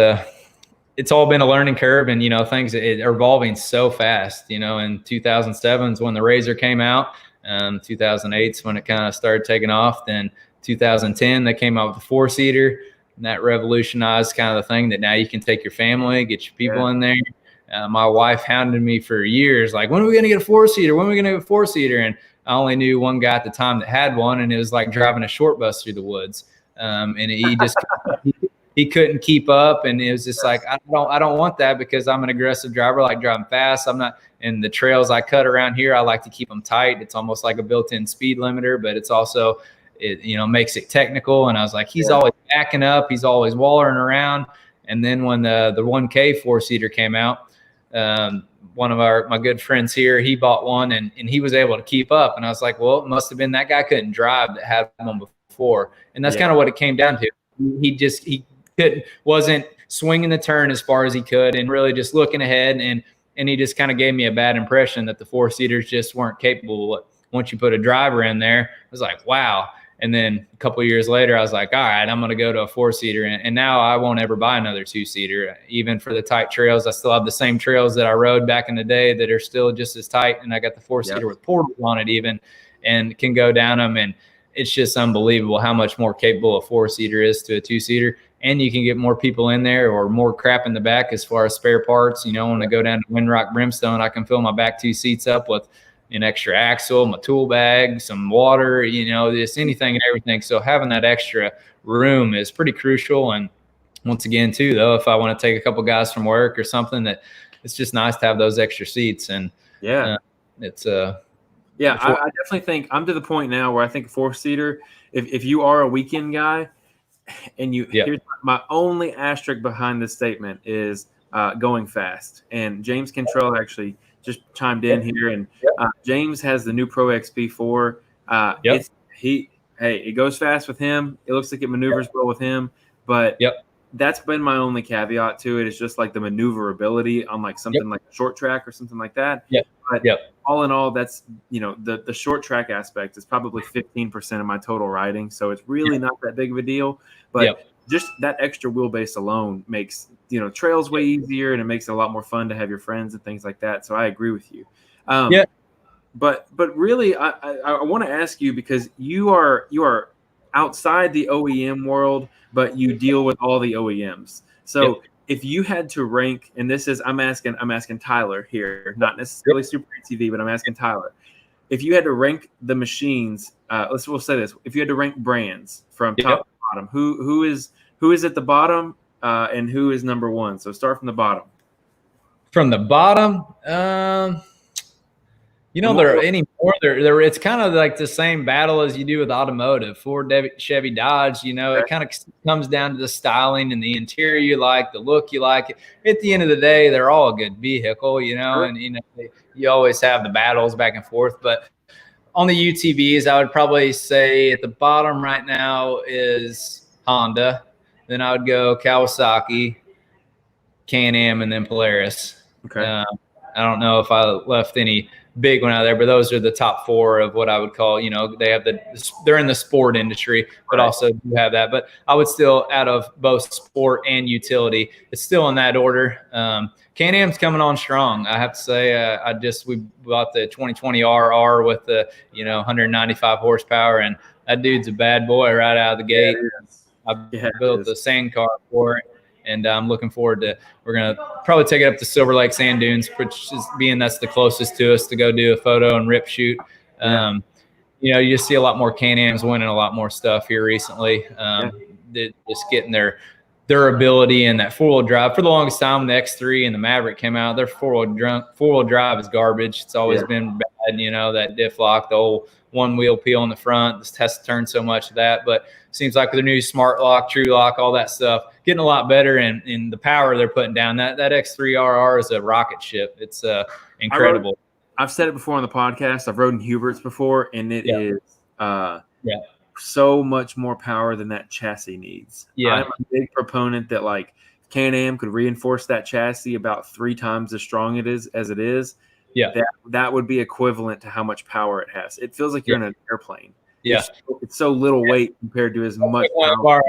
all been a learning curve, and things are evolving so fast. In 2007 is when the Razor came out. 2008 is when it kind of started taking off. Then 2010 they came out with the 4-seater. And that revolutionized kind of the thing that now you can take your family, get your people in there. My wife hounded me for years, like, when are we going to get a 4-seater? When are we going to get a 4-seater? And I only knew one guy at the time that had one, and it was like driving a short bus through the woods. And he just he couldn't keep up, and it was just like, I don't want that, because I'm an aggressive driver. I like driving fast. I'm not, and the trails I cut around here, I like to keep them tight. It's almost like a built-in speed limiter, but it's also, it makes it technical. And I was like, he's always backing up, he's always wallering around. And then when the 1K 4-seater came out, one of my good friends here, he bought one and he was able to keep up. And I was like, well, it must have been that guy couldn't drive that had one before. And that's kind of what it came down to. He wasn't swinging the turn as far as he could and really just looking ahead. And he just kind of gave me a bad impression that the 4-seaters just weren't capable. Once you put a driver in there, I was like, wow. And then a couple of years later, I was like, all right, I'm going to go to a 4-seater. And now I won't ever buy another 2-seater. Even for the tight trails, I still have the same trails that I rode back in the day that are still just as tight. And I got the 4-seater with portals on it even, and can go down them. And it's just unbelievable how much more capable a 4-seater is to a 2-seater. And you can get more people in there, or more crap in the back as far as spare parts. When I go down to Windrock Brimstone, I can fill my back 2 seats up with an extra axle, my tool bag, some water, just anything and everything. So having that extra room is pretty crucial. And once again, too, though, if I want to take a couple guys from work or something, that it's just nice to have those extra seats. And I definitely think I'm to the point now where I think 4-seater, if you are a weekend guy, and here's my only asterisk behind this statement is going fast. And James Cantrell actually just chimed in here, and James has the new Pro XP4. It goes fast with him. It looks like it maneuvers well with him, but that's been my only caveat to it. It's just like the maneuverability on like something like a short track or something like that. But all in all, that's, the short track aspect is probably 15% of my total riding. So it's really not that big of a deal, but just that extra wheelbase alone makes, trails way easier, and it makes it a lot more fun to have your friends and things like that. So I agree with you. But really, I want to ask you, because you are outside the OEM world, but you deal with all the OEMs. So if you had to rank, and this is, I'm asking Tyler here, not necessarily SuperATV, but I'm asking Tyler, if you had to rank the machines, we'll say this: if you had to rank brands from top to bottom, who is at the bottom, and who is number one? So start from the bottom. From the bottom, it's kind of like the same battle as you do with automotive. Ford, Chevy, Dodge, it kind of comes down to the styling and the interior you like, the look you like. At the end of the day, they're all a good vehicle, and you always have the battles back and forth. But on the UTVs, I would probably say at the bottom right now is Honda. then I would go Kawasaki, Can-Am, and then Polaris. Okay. I don't know if I left any big one out there, but those are the top 4 of what I would call, they're in the sport industry, but Right. also do have that. But I would still, out of both sport and utility, it's still in that order. Can-Am's coming on strong. I have to say, we bought the 2020 RR with the 195 horsepower, and that dude's a bad boy right out of the gate. I built the sand car for it, and I'm looking forward to. We're gonna probably take it up to Silver Lake Sand Dunes, which is that's the closest to us to go do a photo and rip shoot. You just see a lot more Can-Ams winning a lot more stuff here recently. Just getting their durability and that 4-wheel drive. For the longest time, the X3 and the Maverick came out. Their 4-wheel drive is garbage. It's always been bad. That diff lock, the old one-wheel peel in the front. This has to turn so much of that, but seems like the new Smart Lock, True Lock, all that stuff, getting a lot better, and in the power they're putting down. That X3RR is a rocket ship. It's incredible. I've said it before on the podcast. I've rode in Hubert's before, and it is so much more power than that chassis needs. I'm a big proponent that like Can-Am could reinforce that chassis about 3 times as strong as it is. That would be equivalent to how much power it has. It feels like you're in an airplane. It's so little weight compared to as much power.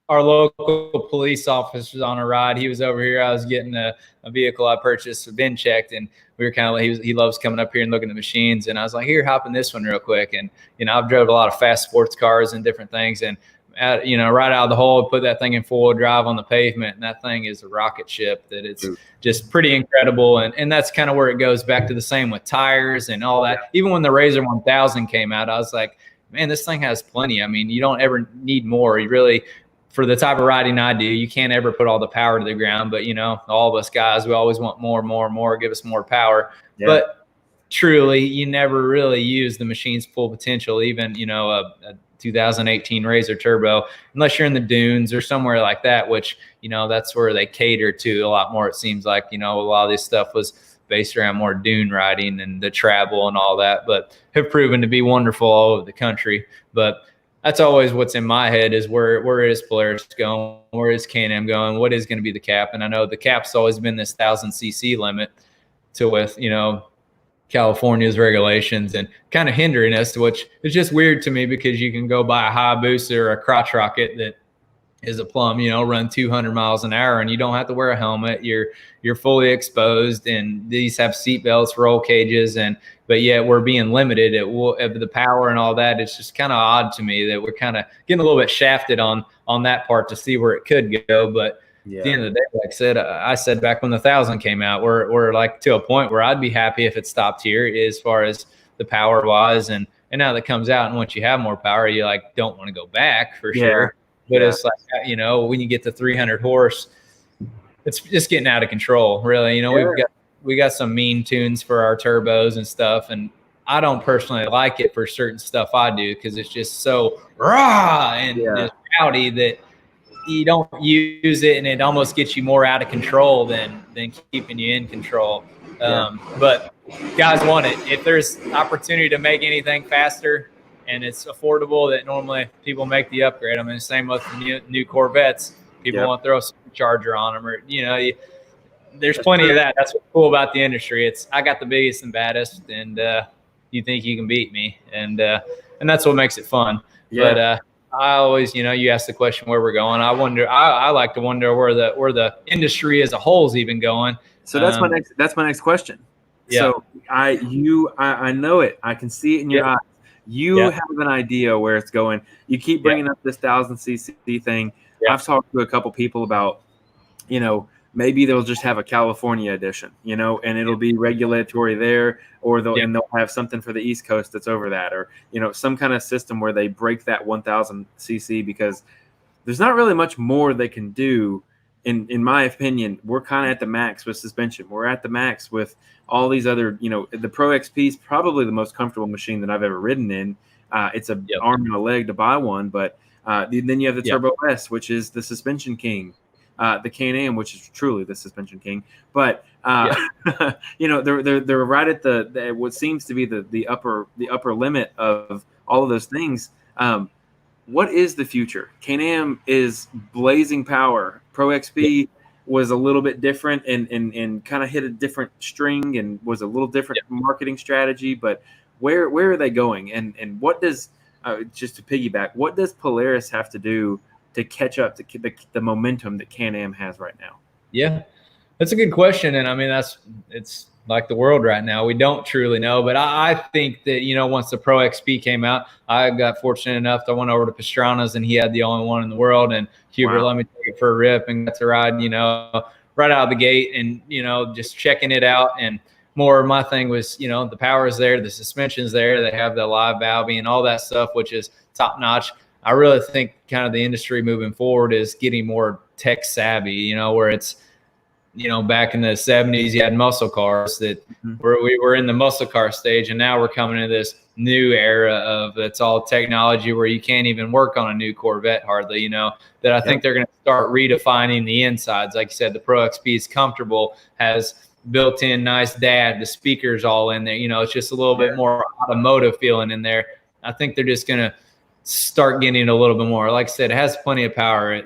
Our local police officer's on a ride. He was over here. I was getting a vehicle I purchased, been checked, and we were kind of he loves coming up here and looking at machines. And I was like, here, hop in this one real quick. And I've drove a lot of fast sports cars and different things, and right out of the hole, put that thing in 4-wheel drive on the pavement, and that thing is a rocket ship. That it's just pretty incredible. And that's kind of where it goes back to the same with tires and all that. Even when the Razor 1000 came out, I was like, man, this thing has plenty. I mean, you don't ever need more. You really, for the type of riding I do, you can't ever put all the power to the ground. But, all of us guys, we always want more, give us more power. But truly, you never really use the machine's full potential, even, a 2018 Razor Turbo, unless you're in the dunes or somewhere like that, which, that's where they cater to a lot more. It seems like, a lot of this stuff was based around more dune riding and the travel and all that, but have proven to be wonderful all over the country. But that's always what's in my head is where is Polaris going? Where is Can-Am going? What is going to be the cap? And I know the cap's always been this 1,000cc limit with, California's regulations and kind of hindering us, which is just weird to me because you can go buy a Hayabusa or a crotch rocket that is a plum, run 200 miles an hour, and you don't have to wear a helmet. You're fully exposed, and these have seat belts, roll cages, but yet we're being limited at the power and all that. It's just kind of odd to me that we're kind of getting a little bit shafted on that part to see where it could go. But at the end of the day, like I said back when the 1000 came out, we're like to a point where I'd be happy if it stopped here as far as the power wise, and now that comes out, and once you have more power, you don't want to go back for sure. But it's like, when you get to 300 horse, it's just getting out of control, really. We got some mean tunes for our turbos and stuff, and I don't personally like it for certain stuff I do because it's just so raw and just rowdy that you don't use it, and it almost gets you more out of control than keeping you in control. But guys want it. If there's opportunity to make anything faster and it's affordable, that normally people make the upgrade. I mean, same with the new Corvettes. People want to throw a supercharger on them, or there's plenty of that. That's what's cool about the industry. I got the biggest and baddest, and you think you can beat me, and that's what makes it fun. But I always, you ask the question where we're going. I like to wonder where the industry as a whole is even going. So that's my next question. So I know it. I can see it in your eyes. You have an idea where it's going. You keep bringing up this 1,000cc thing. I've talked to a couple people about, maybe they'll just have a California edition, and it'll be regulatory there, or they'll have something for the East Coast that's over that, or, some kind of system where they break that 1,000cc, because there's not really much more they can do. In my opinion, we're kind of at the max with suspension. We're at the max with all these other, the Pro XP is probably the most comfortable machine that I've ever ridden in. It's an arm and a leg to buy one, but then you have the Turbo S, which is the suspension king. The Can-Am, which is truly the suspension king, but they're right at the what seems to be the upper limit of all of those things. what is the future? Can-Am is blazing power. Pro XP was a little bit different and kind of hit a different string and was a little different marketing strategy. But where are they going? And what does just to piggyback, what does Polaris have to do to catch up to the momentum that Can-Am has right now? Yeah, that's a good question. And I mean, it's like the world right now. We don't truly know, but I think that, once the Pro XP came out, I got fortunate enough to went over to Pastrana's and he had the only one in the world. And Hubert let me take it for a rip and got to ride, right out of the gate and, just checking it out. And more my thing was, the power is there, the suspension's there, they have the live valve and all that stuff, which is top notch. I really think kind of the industry moving forward is getting more tech savvy, where it's, back in the 70s, you had muscle cars that we were in the muscle car stage. And now we're coming into this new era of it's all technology where you can't even work on a new Corvette hardly, that I think they're going to start redefining the insides. Like you said, the Pro XP is comfortable, has built-in nice DAD, the speakers all in there. It's just a little bit more automotive feeling in there. I think they're just going to start getting a little bit more. Like I said, it has plenty of power.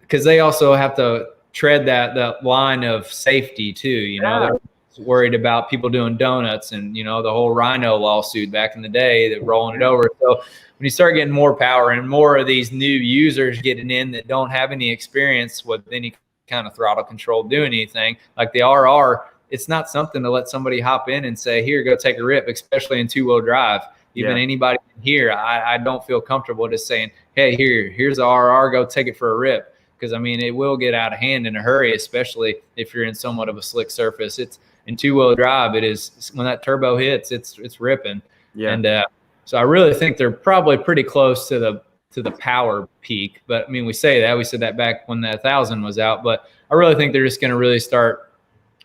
Because they also have to tread that line of safety too. They're worried about people doing donuts and, the whole Rhino lawsuit back in the day that rolling it over. So when you start getting more power and more of these new users getting in that don't have any experience with any kind of throttle control doing anything, like the RR, it's not something to let somebody hop in and say, here, go take a rip, especially in two-wheel drive. Even anybody here, I don't feel comfortable just saying, hey, here's the RR, go take it for a rip. Because, I mean, it will get out of hand in a hurry, especially if you're in somewhat of a slick surface. It's in two-wheel drive. It is when that turbo hits, it's ripping. Yeah. And so I really think they're probably pretty close to the power peak. But I mean, we said that back when the 1000 was out. But I really think they're just going to really start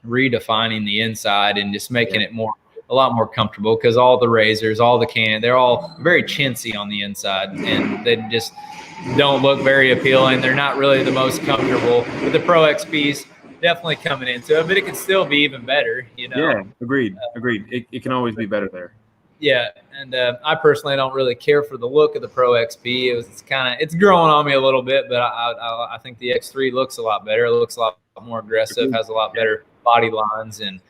redefining the inside and just making it a lot more comfortable. Because all the razors, all the they're all very chintzy on the inside, and they just don't look very appealing. They're not really the most comfortable. But the Pro XP's definitely coming into it, but it can still be even better, Yeah, agreed. It can always be better there. Yeah, and I personally don't really care for the look of the Pro XP. It's growing on me a little bit, but I think the X3 looks a lot better. It looks a lot more aggressive, has a lot better body lines, and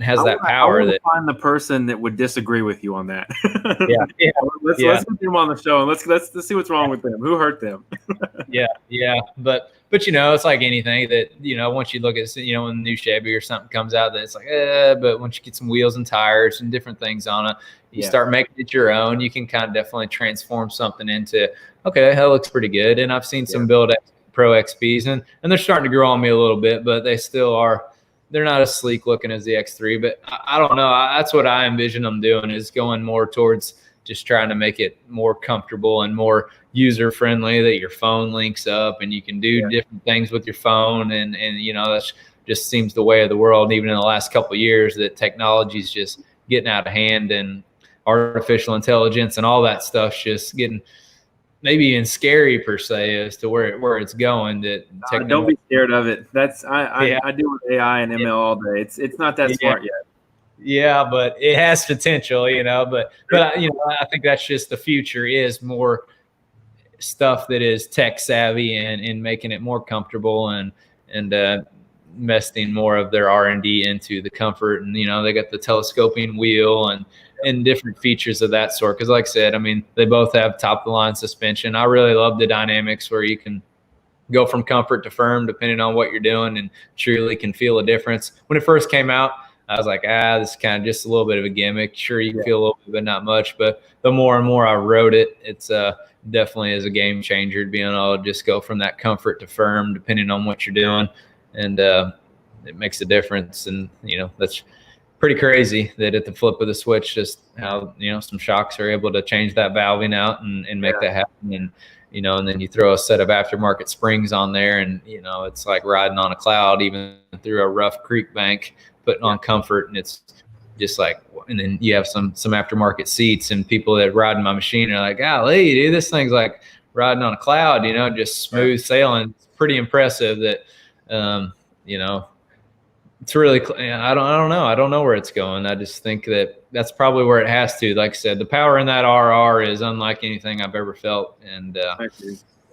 has that power. I find the person that would disagree with you on that. Let's get them on the show and let's see what's wrong with them. Who hurt them? But it's like anything that once you look at when a new Chevy or something comes out, that it's like but once you get some wheels and tires and different things on it, you start making it your own. You can kind of definitely transform something into that looks pretty good. And I've seen some build Pro XPs and they're starting to grow on me a little bit, but they still are. They're not as sleek looking as the X3, but I don't know. That's what I envision them doing, is going more towards just trying to make it more comfortable and more user friendly, that your phone links up and you can do different things with your phone. And that's just seems the way of the world. Even in the last couple of years, that technology is just getting out of hand, and artificial intelligence and all that stuff's just getting maybe even scary per se as to where it's going. Don't be scared of it. I deal with AI and ML all day. It's not that smart yet. Yeah, but it has potential, But I think that's just the future, is more stuff that is tech savvy and making it more comfortable and investing more of their R&D into the comfort. And they got the telescoping wheel and different features of that sort. Because like I said, I mean, they both have top of the line suspension. I really love the dynamics where you can go from comfort to firm depending on what you're doing, and truly can feel a difference. When it first came out, I was like, this is kind of just a little bit of a gimmick. Sure, you can feel a little bit, but not much. But the more and more I rode it, it's definitely is a game changer, being able to just go from that comfort to firm depending on what you're doing. And it makes a difference. And, that's pretty crazy that at the flip of the switch, just how, some shocks are able to change that valving out and make that happen. And, and then you throw a set of aftermarket springs on there, and, it's like riding on a cloud, even through a rough creek bank, putting on comfort. And it's just like, and then you have some aftermarket seats, and people that ride in my machine are like, golly, dude, this thing's like riding on a cloud, just smooth sailing. It's pretty impressive that, it's really, I don't know. I don't know where it's going. I just think that that's probably where it has to. Like I said, the power in that RR is unlike anything I've ever felt. And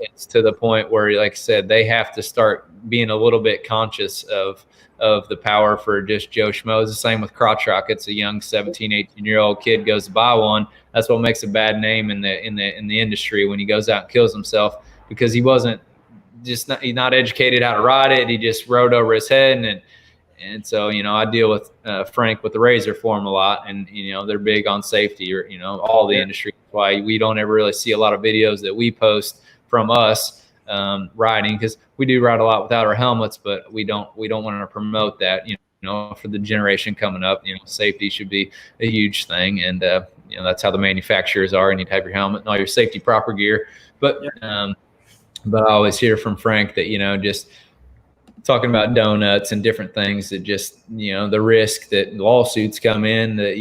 it's to the point where, like I said, they have to start being a little bit conscious of the power for just Joe Schmo. It's the same with crotch rockets. A young 17, 18-year-old kid goes to buy one. That's what makes a bad name in the industry when he goes out and kills himself, because he wasn't he's not educated how to ride it. He just rode over his head. And so, I deal with Frank with the Razor Form a lot, and, they're big on safety, or, all the industry. That's why we don't ever really see a lot of videos that we post from us riding, because we do ride a lot without our helmets, but we don't want to promote that, for the generation coming up. Safety should be a huge thing. And, that's how the manufacturers are. You need to have your helmet and all your safety proper gear. But I always hear from Frank that, just talking about donuts and different things, that just, the risk that lawsuits come in, that,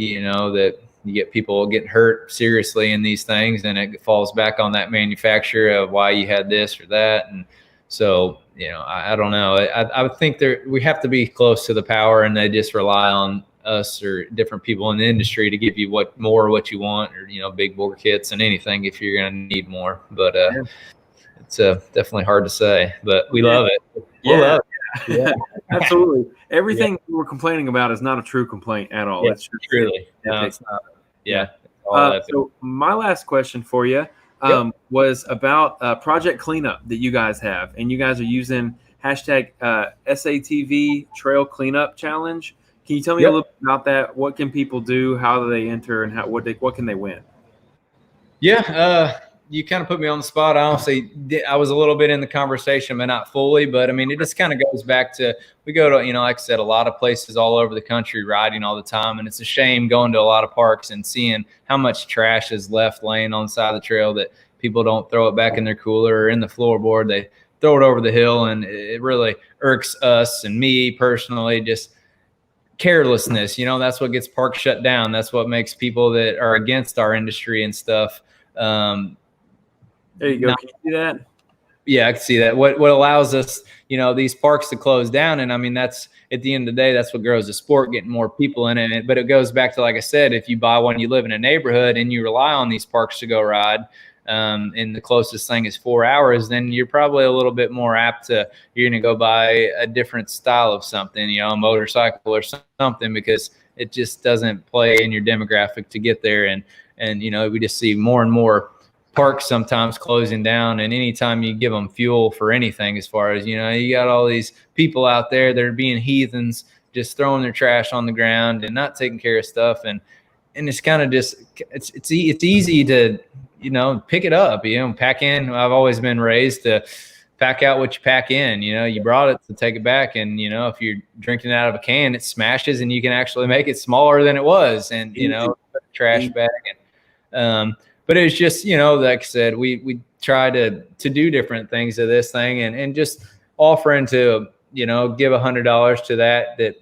that you get people getting hurt seriously in these things, and it falls back on that manufacturer of why you had this or that. And so, I don't know. I would think we have to be close to the power, and they just rely on us or different people in the industry to give you what you want, or, big bore kits and anything if you're going to need more. But it's definitely hard to say, but we love it. We love it. Yeah, absolutely. Everything we're complaining about is not a true complaint at all. Yeah, it's just truly. No, it's not. Yeah. So my last question for you was about Project Cleanup that you guys have, and you guys are using hashtag SATV Trail Cleanup Challenge. Can you tell me a little bit about that? What can people do? How do they enter, and what can they win? Yeah. You kind of put me on the spot. Honestly, I was a little bit in the conversation, but not fully. But I mean, it just kind of goes back to, we go to, like I said, a lot of places all over the country riding all the time. And it's a shame going to a lot of parks and seeing how much trash is left laying on the side of the trail, that people don't throw it back in their cooler or in the floorboard. They throw it over the hill. And it really irks us and me personally, just carelessness. That's what gets parks shut down. That's what makes people that are against our industry and stuff. There you go. Can you see that? Yeah, I can see that. What allows us, these parks to close down. And I mean, that's at the end of the day, that's what grows the sport, getting more people in it. But it goes back to, like I said, if you buy one, you live in a neighborhood and you rely on these parks to go ride, and the closest thing is 4 hours, then you're probably a little bit more apt to, you're going to go buy a different style of something, a motorcycle or something, because it just doesn't play in your demographic to get there. And we just see more and more parks sometimes closing down, and anytime you give them fuel for anything, as far as, you got all these people out there that are being heathens, just throwing their trash on the ground and not taking care of stuff. And it's kind of just, it's easy to, pick it up, pack in. I've always been raised to pack out what you pack in. You brought it to take it back. And, if you're drinking it out of a can, it smashes, and you can actually make it smaller than it was. And, put a trash bag. And, but it's just, like I said, we try to do different things to this thing, and just offering to, give $100 to that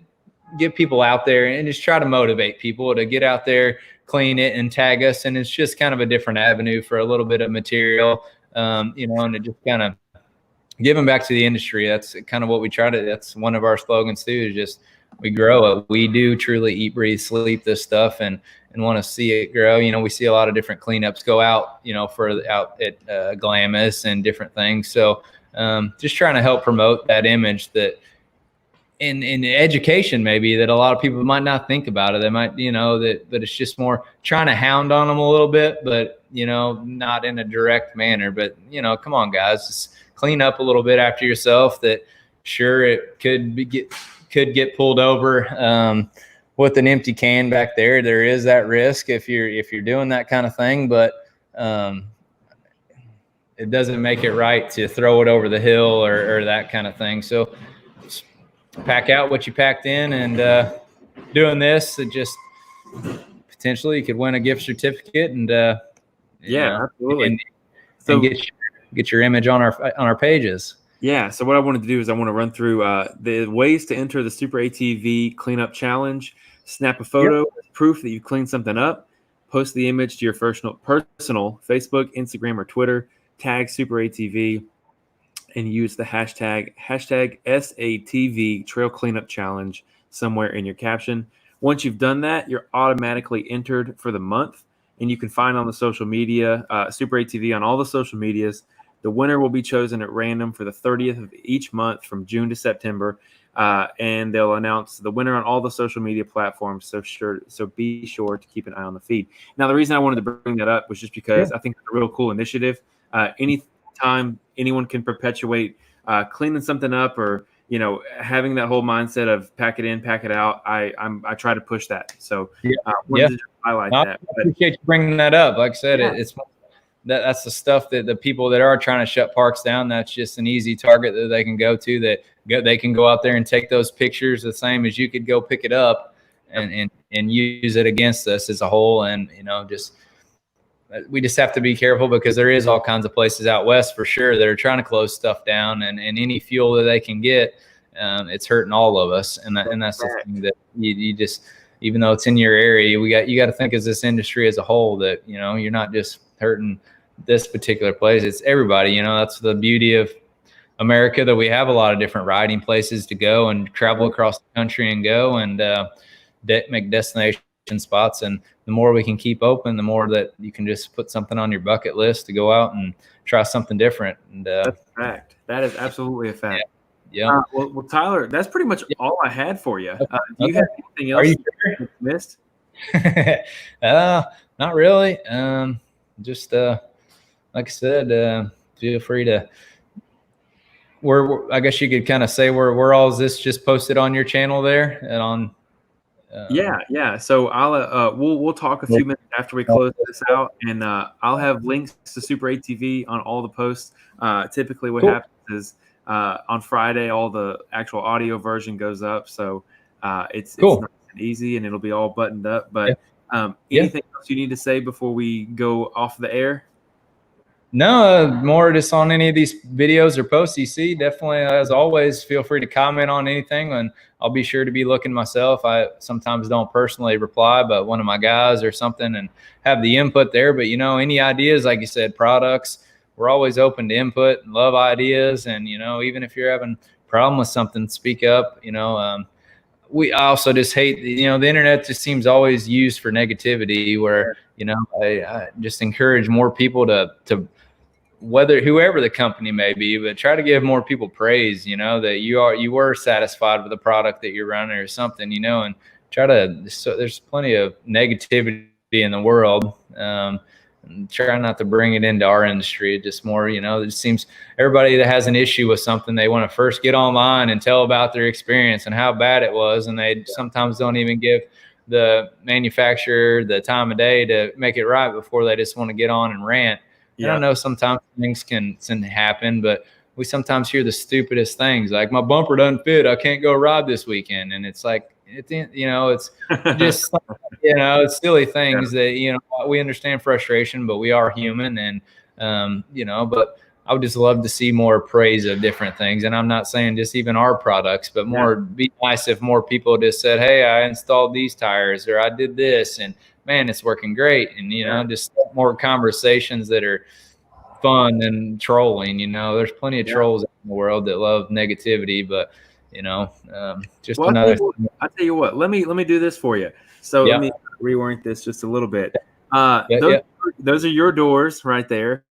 get people out there, and just try to motivate people to get out there, clean it, and tag us. And it's just kind of a different avenue for a little bit of material, and to just kind of give them back to the industry. That's kind of what we try to, that's one of our slogans too, is just, we grow it. We do truly eat, breathe, sleep this stuff, and want to see it grow. We see a lot of different cleanups go out, for out at Glamis and different things. So just trying to help promote that image, that in education, maybe, that a lot of people might not think about it. They might, but it's just more trying to hound on them a little bit, but, not in a direct manner. But, come on, guys, just clean up a little bit after yourself. That sure, it could get pulled over with an empty can back there. There is that risk if you're doing that kind of thing, but it doesn't make it right to throw it over the hill or that kind of thing. So pack out what you packed in, and doing this, it just potentially you could win a gift certificate, and absolutely. And get your image on our pages. Yeah. So what I wanted to do is I want to run through the ways to enter the SuperATV Cleanup Challenge. Snap a photo as proof that you've cleaned something up. Post the image to your personal Facebook, Instagram, or Twitter. Tag SuperATV and use the hashtag SATV Trail Cleanup Challenge somewhere in your caption. Once you've done that, you're automatically entered for the month, and you can find on the social media, SuperATV on all the social medias. The winner will be chosen at random for the 30th of each month from June to September, and they'll announce the winner on all the social media platforms. So be sure to keep an eye on the feed. Now, the reason I wanted to bring that up was just because I think it's a real cool initiative. Anytime anyone can perpetuate cleaning something up, or having that whole mindset of pack it in, pack it out, I try to push that. So wanted to highlight that. I appreciate you bringing that up. Like I said, that's the stuff that the people that are trying to shut parks down, that's just an easy target that they can go to, they can go out there and take those pictures the same as you could go pick it up and use it against us as a whole. And we just have to be careful, because there is all kinds of places out west for sure that are trying to close stuff down, and any fuel that they can get, it's hurting all of us. And that's the thing that you just, even though it's in your area, you got to think as this industry as a whole, that you're not just hurting this particular place, it's everybody. That's the beauty of America, that we have a lot of different riding places to go and travel across the country and go and make destination spots. And the more we can keep open, the more that you can just put something on your bucket list to go out and try something different. And that's a fact. That is absolutely a fact. Yeah. Well, Tyler, that's pretty much all I had for you. Do you have anything else you missed? Not really. Just like I said, feel free to. I guess you could kind of say where all is this just posted on your channel there and on. Yeah. So I'll we'll talk a few minutes after we close this out, and I'll have links to SuperATV on all the posts. Typically, what happens is on Friday, all the actual audio version goes up, so it's nice and easy, and it'll be all buttoned up. But anything else you need to say before we go off the air? No, more just on any of these videos or posts you see. Definitely, as always, feel free to comment on anything, and I'll be sure to be looking myself. I sometimes don't personally reply, but one of my guys or something, and have the input there. But any ideas, like you said, products, we're always open to input and love ideas. And even if you're having a problem with something, speak up. I also just hate the internet just seems always used for negativity, where I just encourage more people to whoever the company may be, but try to give more people praise, that you were satisfied with the product that you're running or something, and try to. So there's plenty of negativity in the world. And try not to bring it into our industry. It just more, it just seems everybody that has an issue with something, they want to first get online and tell about their experience and how bad it was. And they sometimes don't even give the manufacturer the time of day to make it right before they just want to get on and rant. Yeah. I know sometimes things can happen, but we sometimes hear the stupidest things, like my bumper doesn't fit, I can't go ride this weekend. And it's like, it's just, it's silly things that, we understand frustration, but we are human. And, but I would just love to see more praise of different things. And I'm not saying just even our products, but be nice if more people just said, hey, I installed these tires, or I did this, and man, it's working great. And, just more conversations that are fun and trolling. There's plenty of trolls in the world that love negativity, but just another thing. I'll tell you what, let me do this for you. So let me reorient this just a little bit. Those are your doors right there.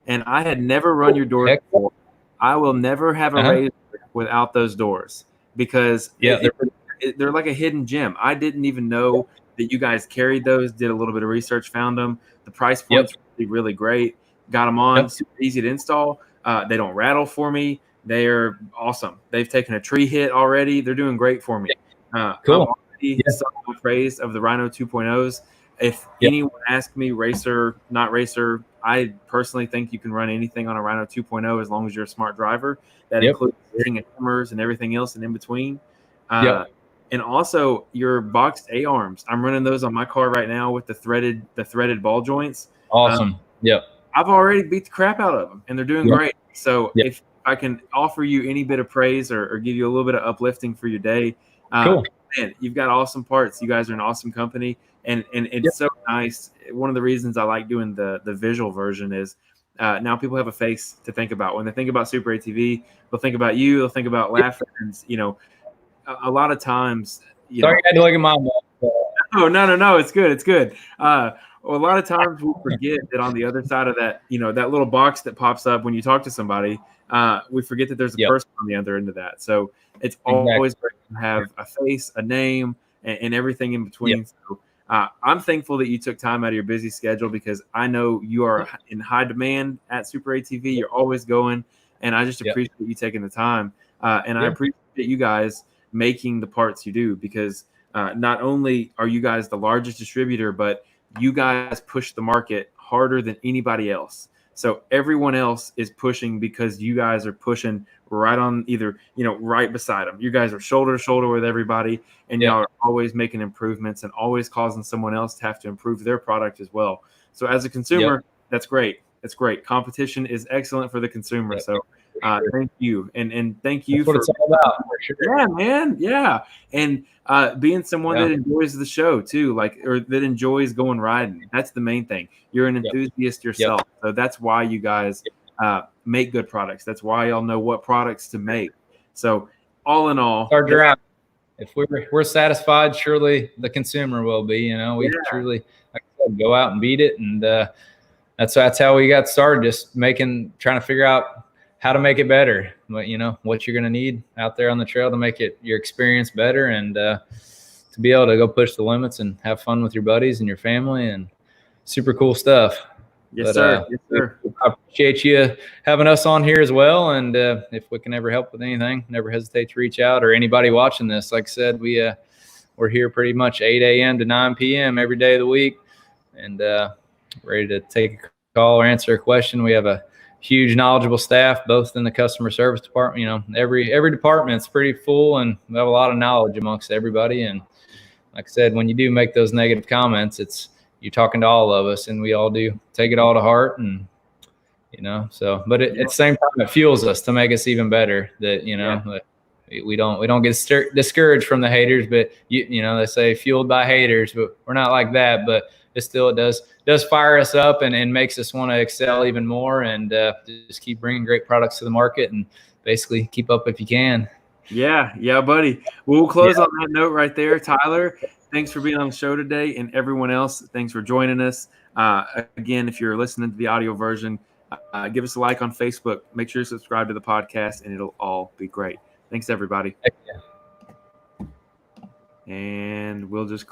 And I had never run your doors before. I will never have a race without those doors, because they're like a hidden gem. I didn't even know that you guys carried those. Did a little bit of research, found them. The price point's really great. Got them on, super easy to install. They don't rattle for me. They are awesome. They've taken a tree hit already. They're doing great for me. Cool. I'm already so praised of the Rhino 2.0s. If anyone asks me, racer, not racer, I personally think you can run anything on a Rhino 2.0 as long as you're a smart driver. That includes hitting hammers and everything else and in between. And also your boxed A-arms. I'm running those on my car right now with the threaded ball joints. Awesome. I've already beat the crap out of them, and they're doing great. So if I can offer you any bit of praise or give you a little bit of uplifting for your day, cool. Man, you've got awesome parts. You guys are an awesome company, and it's so nice. One of the reasons I like doing the visual version is now people have a face to think about. When they think about SuperATV, they'll think about you. They'll think about Laugh Friends. a lot of times, Sorry, I had to look at my mug. Oh, no. It's good. It's good. A lot of times we forget that on the other side of that, that little box that pops up when you talk to somebody, we forget that there's a Yep. person on the other end of that. So it's Exactly. always great to have a face, a name, and everything in between. Yep. So I'm thankful that you took time out of your busy schedule, because I know you are in high demand at SuperATV. You're always going, and I just appreciate you taking the time. And I appreciate you guys making the parts you do, because not only are you guys the largest distributor, but you guys push the market harder than anybody else. So everyone else is pushing because you guys are pushing right on either, right beside them. You guys are shoulder to shoulder with everybody, and y'all are always making improvements and always causing someone else to have to improve their product as well. So as a consumer, that's great. That's great. Competition is excellent for the consumer. So thank you. And thank you That's what it's all about. For sure. Yeah, man. Yeah. And being someone that enjoys the show too, or that enjoys going riding. That's the main thing. You're an enthusiast yourself. So that's why you guys make good products. That's why y'all know what products to make. So all in all, our drive. If we're satisfied, surely the consumer will be. We truly, like I said, go out and beat it, and that's how we got started. Just trying to figure out how to make it better. But what you're going to need out there on the trail to make your experience better, and to be able to go push the limits and have fun with your buddies and your family, and super cool stuff. Yes, sir. Yes, sir. I appreciate you having us on here as well. And if we can ever help with anything, never hesitate to reach out, or anybody watching this. Like I said, we're here pretty much 8 a.m. to 9 p.m. every day of the week, and ready to take a call or answer a question. We have a huge knowledgeable staff, both in the customer service department. Every department's pretty full, and we have a lot of knowledge amongst everybody. And like I said, when you do make those negative comments, you're talking to all of us, and we all do take it all to heart. And but at the same time, it fuels us to make us even better. That that we don't get discouraged from the haters, but they say fueled by haters, but we're not like that. But it does fire us up and makes us want to excel even more, and just keep bringing great products to the market, and basically keep up if you can. Yeah, buddy. We'll close on that note right there. Tyler, thanks for being on the show today, and everyone else, thanks for joining us. Again, if you're listening to the audio version, give us a like on Facebook. Make sure you subscribe to the podcast, and it'll all be great. Thanks, everybody. And we'll just